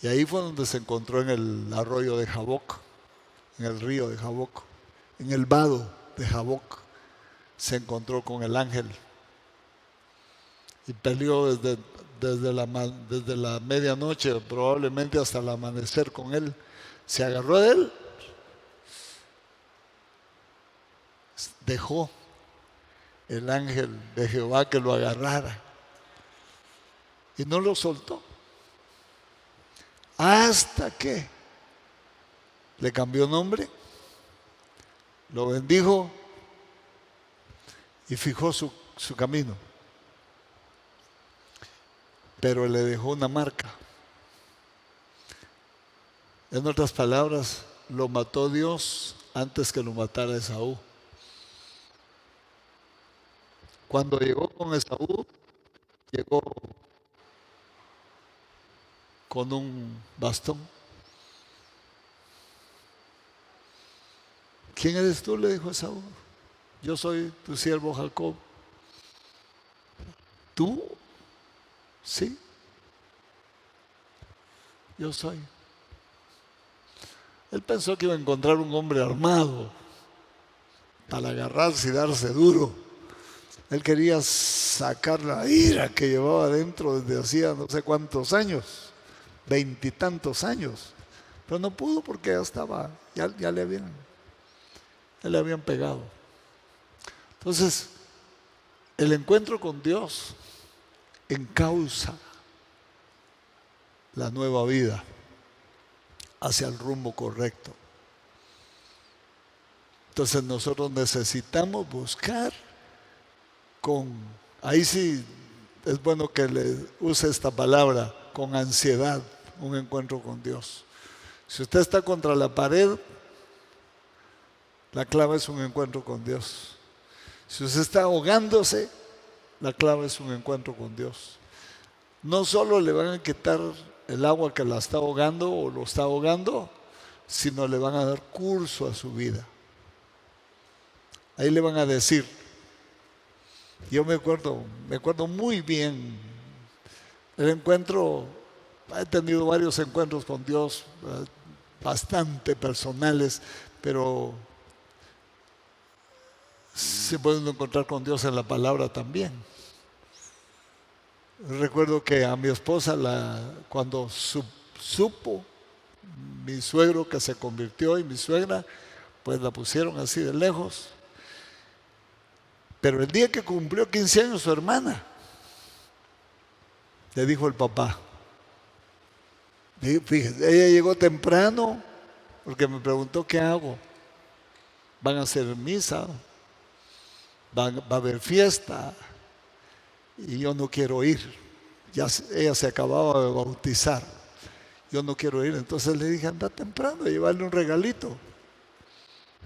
Y ahí fue donde se encontró en el arroyo de Jaboc, en el río de Jaboc, en el vado de Jaboc, se encontró con el ángel y peleó desde la medianoche, probablemente hasta el amanecer con él. Se agarró de él, dejó el ángel de Jehová que lo agarrara y no lo soltó. Hasta que le cambió nombre, lo bendijo y fijó su camino. Pero le dejó una marca. En otras palabras, lo mató Dios antes que lo matara Esaú. Cuando llegó con Esaú, llegó con un bastón. ¿Quién eres tú?, le dijo Esaú. Yo soy tu siervo Jacob. ¿Tú? Sí, yo soy. Él pensó que iba a encontrar un hombre armado para agarrarse y darse duro. Él quería sacar la ira que llevaba dentro desde hacía no sé cuántos años, 20 y tantos años. Pero no pudo porque ya estaba, ya le habían pegado. Entonces, el encuentro con Dios encausa la nueva vida hacia el rumbo correcto. Entonces nosotros necesitamos buscar ahí sí es bueno que le use esta palabra, con ansiedad, un encuentro con Dios. Si usted está contra la pared, la clave es un encuentro con Dios. Si usted está ahogándose, la clave es un encuentro con Dios. No solo le van a quitar el agua que la está ahogando o lo está ahogando, sino le van a dar curso a su vida. Ahí le van a decir, yo me acuerdo muy bien el encuentro. He tenido varios encuentros con Dios, bastante personales, pero se pueden encontrar con Dios en la palabra también. Recuerdo que a mi esposa, cuando supo mi suegro que se convirtió y mi suegra, pues la pusieron así de lejos. Pero el día que cumplió 15 años su hermana, le dijo el papá, fíjese, ella llegó temprano porque me preguntó qué hago. Van a hacer misa, va a haber fiesta y yo no quiero ir. Ella se acababa de bautizar, yo no quiero ir. Entonces le dije, anda temprano, llevarle un regalito.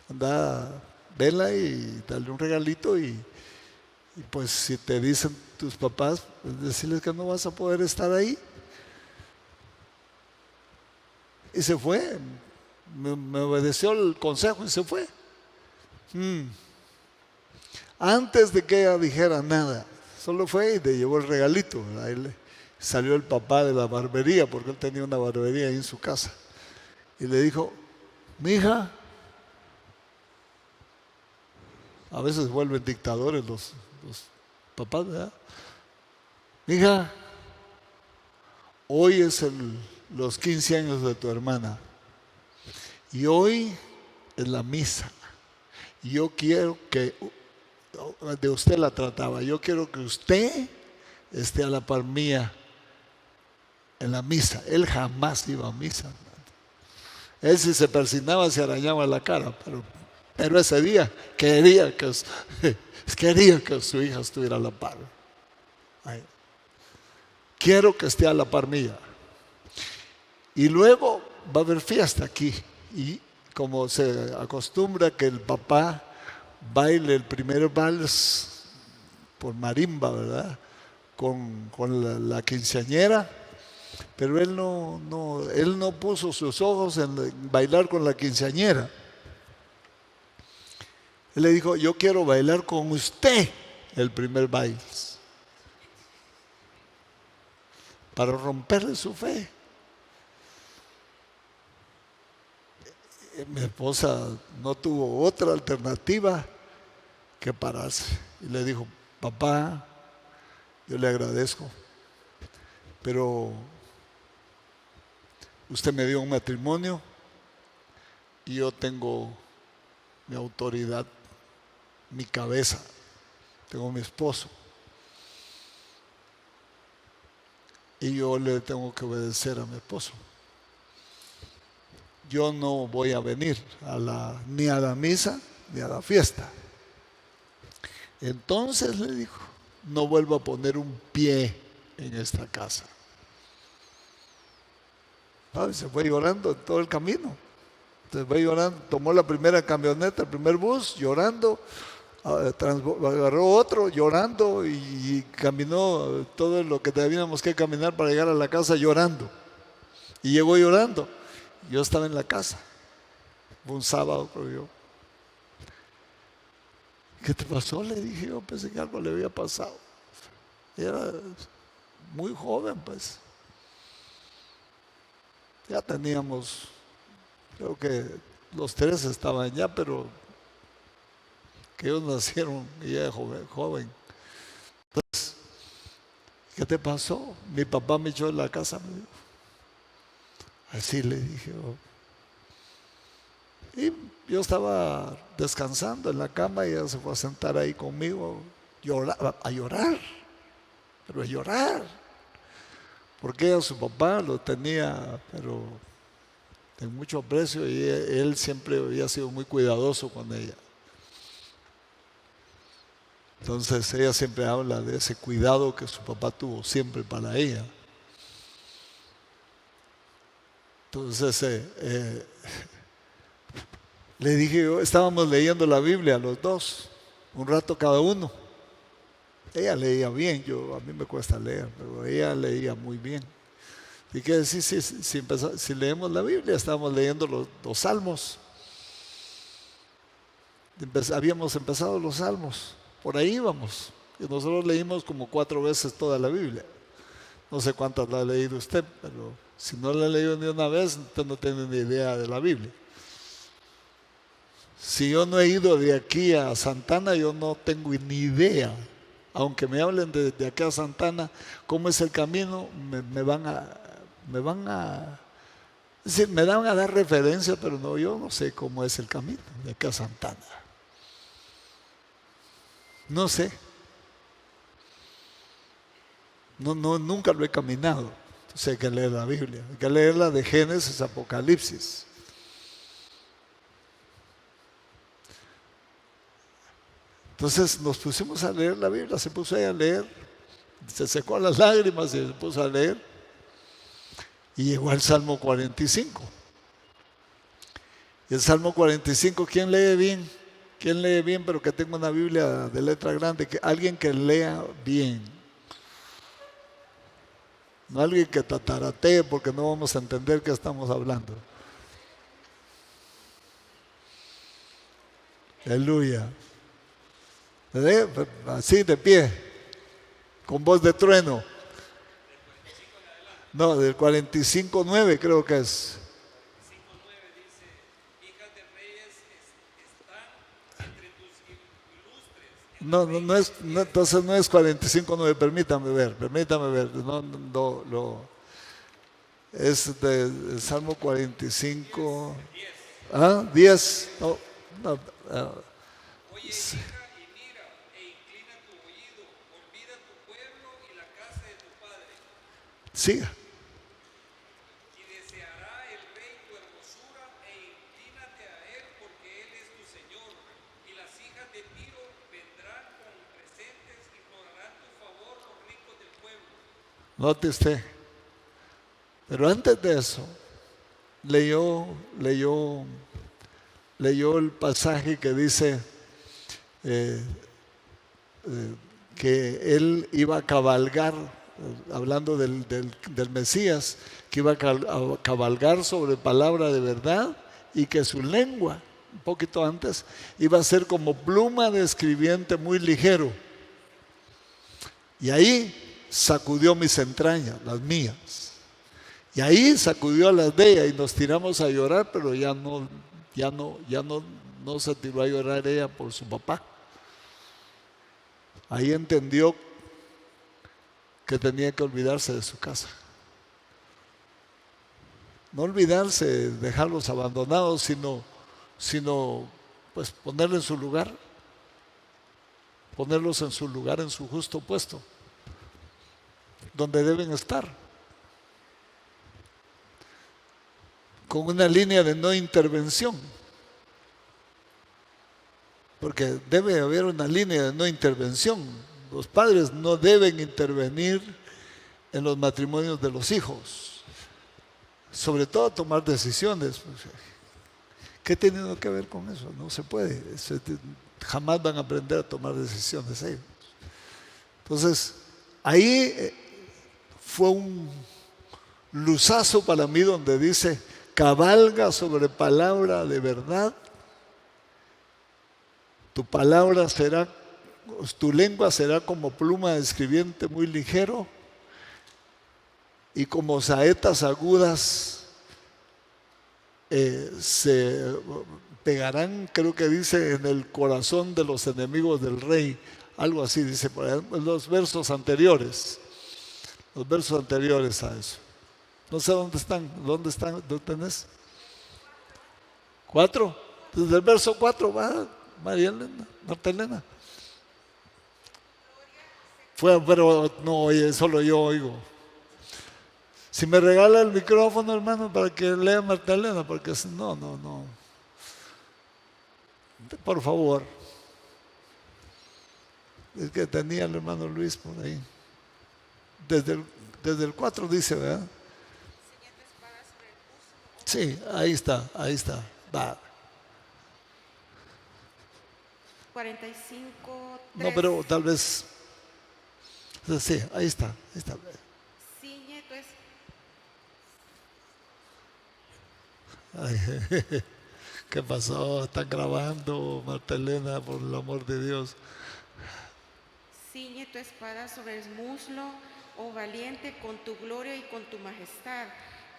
Anda, vela y darle un regalito y pues si te dicen tus papás, pues decirles que no vas a poder estar ahí. Y se fue, me obedeció el consejo y se fue. Antes de que ella dijera nada, solo fue y le llevó el regalito. Ahí salió el papá de la barbería, porque él tenía una barbería ahí en su casa. Y le dijo, mija, a veces vuelven dictadores los papás, ¿verdad? Mija, hoy es los 15 años de tu hermana y hoy es la misa. Yo quiero que, de usted la trataba, yo quiero que usted esté a la par mía en la misa. Él jamás iba a misa. Él si se persignaba se arañaba la cara, pero ese día quería que su hija estuviera a la par. Ay, quiero que esté a la par mía. Y luego va a haber fiesta aquí. Y como se acostumbra que el papá baile el primer vals por marimba, ¿verdad? Con la quinceañera. Pero él él no puso sus ojos en bailar con la quinceañera. Él le dijo, yo quiero bailar con usted el primer baile, para romperle su fe. Mi esposa no tuvo otra alternativa que pararse. Y le dijo, papá, yo le agradezco, pero usted me dio un matrimonio y yo tengo mi autoridad, mi cabeza, tengo mi esposo. Y yo le tengo que obedecer a mi esposo. Yo no voy a venir ni a la misa ni a la fiesta. Entonces le dijo, no vuelvo a poner un pie en esta casa. Se fue llorando todo el camino. Se fue llorando, tomó la primera camioneta, el primer bus, llorando, agarró otro llorando y caminó todo lo que teníamos que caminar para llegar a la casa llorando. Y llegó llorando. Yo estaba en la casa, fue un sábado, creo yo. ¿Qué te pasó? Le dije, yo pensé que algo le había pasado. Era muy joven, pues. Ya teníamos, creo que los tres estaban ya, pero que ellos nacieron ya joven. Entonces, ¿qué te pasó? Mi papá me echó de la casa, me dijo. Así le dije yo. Y yo estaba descansando en la cama y ella se fue a sentar ahí conmigo a llorar, pero a llorar. Porque ella, su papá lo tenía, pero en mucho aprecio, y él siempre había sido muy cuidadoso con ella. Entonces ella siempre habla de ese cuidado que su papá tuvo siempre para ella. Entonces le dije yo, estábamos leyendo la Biblia los dos, un rato cada uno. Ella leía bien, a mí me cuesta leer, pero ella leía muy bien. Y que decir, si leemos la Biblia, estábamos leyendo los salmos. Habíamos empezado los salmos, por ahí íbamos. Y nosotros leímos como 4 veces toda la Biblia. No sé cuántas la ha leído usted, pero si no la ha leído ni una vez, usted no tiene ni idea de la Biblia. Si yo no he ido de aquí a Santana, yo no tengo ni idea. Aunque me hablen de aquí a Santana, cómo es el camino, me van a decir, me van a dar referencia, pero no, yo no sé cómo es el camino de aquí a Santana. No sé. Nunca lo he caminado. Entonces hay que leer la Biblia, hay que leerla de Génesis a Apocalipsis. Entonces nos pusimos a leer la Biblia, se puso ella a leer, se secó las lágrimas y se puso a leer. Y llegó al Salmo 45. Y el Salmo 45, ¿quién lee bien? ¿Quién lee bien pero que tenga una Biblia de letra grande? Alguien que lea bien. No alguien que tataratee porque no vamos a entender qué estamos hablando. Aleluya. Así de pie, con voz de trueno. No, del 45:9 creo que es. 45:9 dice, hijas de reyes están entre tus ilustres. Entonces no es 45:9, permítame ver. Es del Salmo 45. 10. No, Oye, hija, y mira, e inclina tu oído, olvida tu pueblo y la casa de tu padre. Siga. Y deseará el rey tu hermosura, e inclínate a él, porque él es tu Señor. Y las hijas de Tiro vendrán con presentes, implorarán tu favor los ricos del pueblo. Note usted. Pero antes de eso, leyó el pasaje que dice que él iba a cabalgar hablando del Mesías, que iba a cabalgar sobre palabra de verdad y que su lengua, un poquito antes, iba a ser como pluma de escribiente muy ligero. Y ahí sacudió mis entrañas, las mías. Y ahí sacudió a las de ella y nos tiramos a llorar, pero no se tiró a llorar ella por su papá. Ahí entendió que tenía que olvidarse de su casa. No olvidarse, dejarlos abandonados, sino pues ponerlos en su lugar, en su justo puesto, donde deben estar, con una línea de no intervención, porque debe haber una línea de no intervención. Los padres no deben intervenir en los matrimonios de los hijos, sobre todo tomar decisiones. ¿Qué tiene que ver con eso? No se puede. Jamás van a aprender a tomar decisiones ellos. Entonces, ahí fue un luzazo para mí donde dice: cabalga sobre palabra de verdad. Tu lengua será como pluma de escribiente muy ligero, y como saetas agudas se pegarán, creo que dice, en el corazón de los enemigos del rey. Algo así dice por ahí, en los versos anteriores a eso. No sé dónde están, ¿dónde tenés? 4, desde el verso 4 va María Elena, Marta Elena. Pero no oye, solo yo oigo. Si me regala el micrófono, hermano, para que lea Marta Elena, porque si no. Por favor. Es que tenía el hermano Luis por ahí. Desde el 4 dice, ¿verdad? Sí, ahí está. Va. 45, 3. No, pero tal vez. Sí, ahí está. Ciñe tu Ay, ¿qué pasó? Están grabando, Marta Elena, por el amor de Dios. Ciñe tu espada sobre el muslo, oh valiente, con tu gloria y con tu majestad.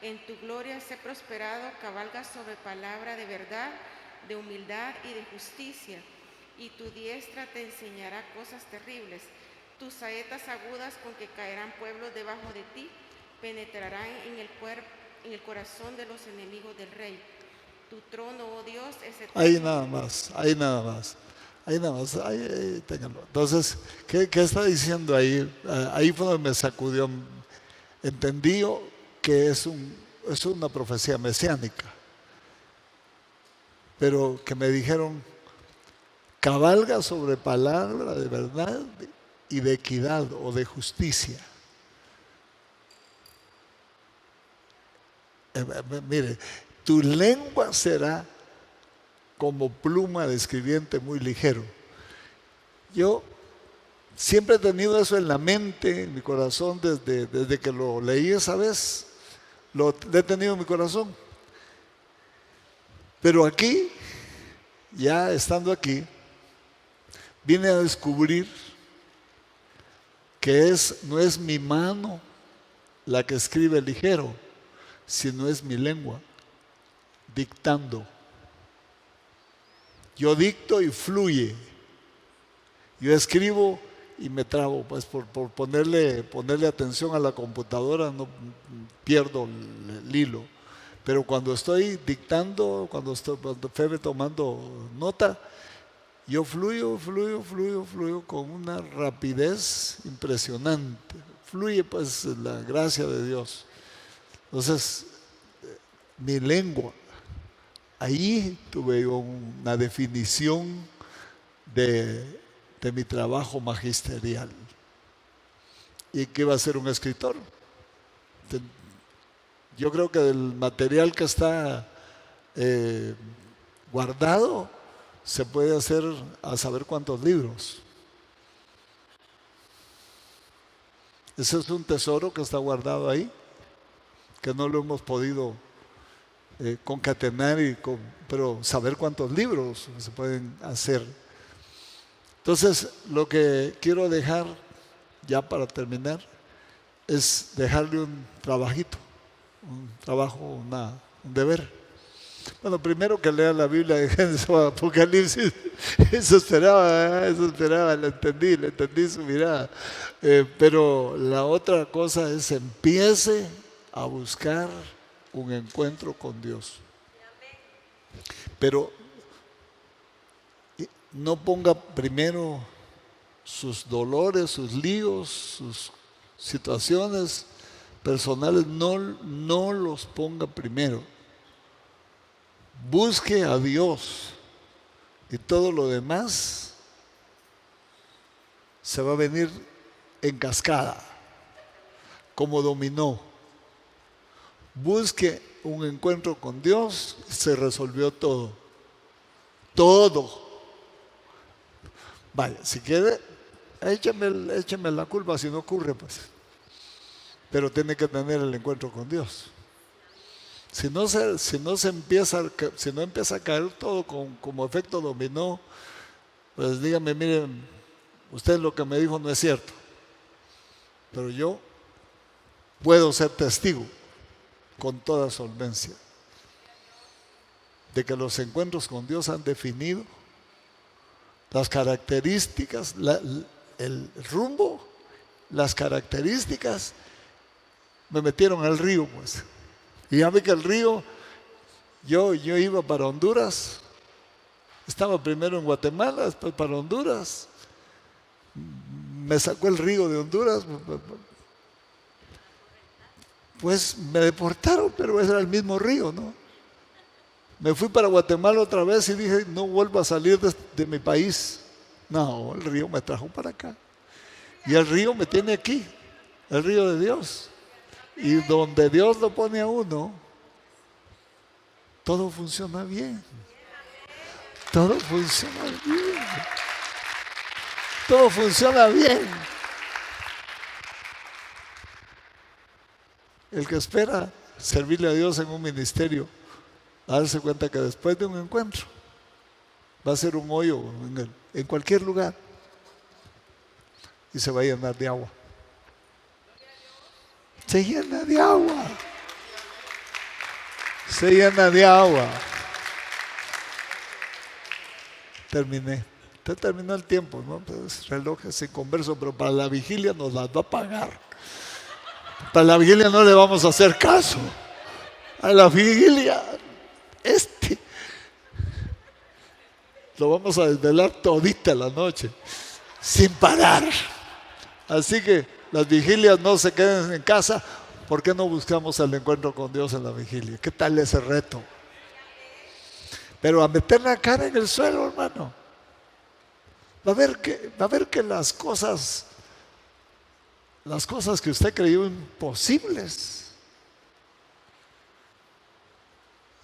En tu gloria sé prosperado, cabalga sobre palabra de verdad, de humildad y de justicia. Y tu diestra te enseñará cosas terribles. Tus saetas agudas con que caerán pueblos debajo de ti, penetrarán en el corazón de los enemigos del rey. Tu trono, oh Dios, es eterno. Ahí nada más. Ahí ténganlo. Entonces, ¿qué está diciendo ahí? Ahí fue donde me sacudió. Entendí que es una profecía mesiánica, pero que me dijeron: cabalga sobre palabra de verdad y de equidad o de justicia. Mire, tu lengua será como pluma de escribiente muy ligero. Yo siempre he tenido eso en la mente, en mi corazón, desde que lo leí esa vez. Lo he tenido en mi corazón. Pero aquí, ya estando aquí, vine a descubrir que no es mi mano la que escribe ligero, sino es mi lengua, dictando. Yo dicto y fluye. Yo escribo y me trabo, pues por ponerle atención a la computadora no pierdo el hilo. Pero cuando estoy dictando, cuando estoy tomando nota, yo fluyo con una rapidez impresionante. Fluye pues la gracia de Dios. Entonces, mi lengua, ahí tuve yo una definición de mi trabajo magisterial. ¿Y qué va a ser un escritor? Yo creo que del material que está guardado se puede hacer a saber cuántos libros. Ese es un tesoro que está guardado ahí, que no lo hemos podido concatenar, pero saber cuántos libros se pueden hacer. Entonces, lo que quiero dejar, ya para terminar, es dejarle un trabajito, un trabajo, un deber. Bueno, primero que lea la Biblia de Génesis o Apocalipsis. Eso esperaba, le entendí su mirada. Pero la otra cosa es: empiece a buscar un encuentro con Dios. Pero no ponga primero sus dolores, sus líos, sus situaciones personales, no los ponga primero. Busque a Dios y todo lo demás se va a venir en cascada, como dominó. Busque un encuentro con Dios y se resolvió todo. Todo. Vaya, si quiere, écheme la culpa si no ocurre, pues. Pero tiene que tener el encuentro con Dios. Si no empieza a caer todo como efecto dominó, pues dígame: miren, usted lo que me dijo no es cierto, pero yo puedo ser testigo con toda solvencia de que los encuentros con Dios han definido las características, el rumbo, las características. Me metieron al río, pues. Y ya vi que el río, yo iba para Honduras, estaba primero en Guatemala, después para Honduras, me sacó el río de Honduras, pues me deportaron, pero ese era el mismo río, ¿no? Me fui para Guatemala otra vez y dije: no vuelvo a salir de mi país. No, el río me trajo para acá. Y el río me tiene aquí, el río de Dios. Y donde Dios lo pone a uno, todo funciona bien. Todo funciona bien. Todo funciona bien. El que espera servirle a Dios en un ministerio, a darse cuenta que después de un encuentro va a ser un hoyo en cualquier lugar y se va a llenar de agua. Se llena de agua. Se llena de agua. Terminé. Usted terminó el tiempo, ¿no? Pues relojes sin converso, pero para la vigilia nos las va a pagar. Para la vigilia no le vamos a hacer caso. A la vigilia, lo vamos a desvelar todita la noche, sin parar. Así que las vigilias no se queden en casa. ¿Por qué no buscamos el encuentro con Dios en la vigilia? ¿Qué tal ese reto? Pero a meter la cara en el suelo, hermano. Va a ver que las cosas que usted creyó imposibles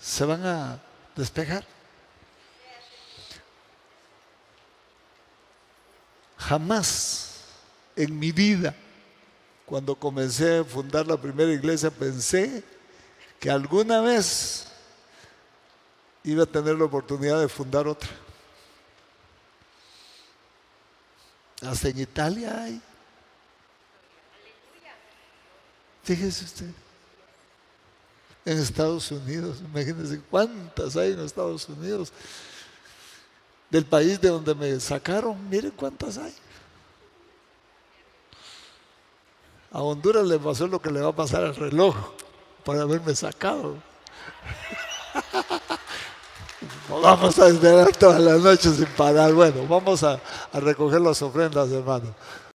se van a despegar. Jamás en mi vida, cuando comencé a fundar la primera iglesia, pensé que alguna vez iba a tener la oportunidad de fundar otra. Hasta en Italia hay. Fíjese usted. En Estados Unidos, imagínense cuántas hay en Estados Unidos. Del país de donde me sacaron, miren cuántas hay. A Honduras le pasó lo que le va a pasar al reloj por haberme sacado. Vamos a esperar toda la noche sin parar. Bueno, vamos a recoger las ofrendas, hermano.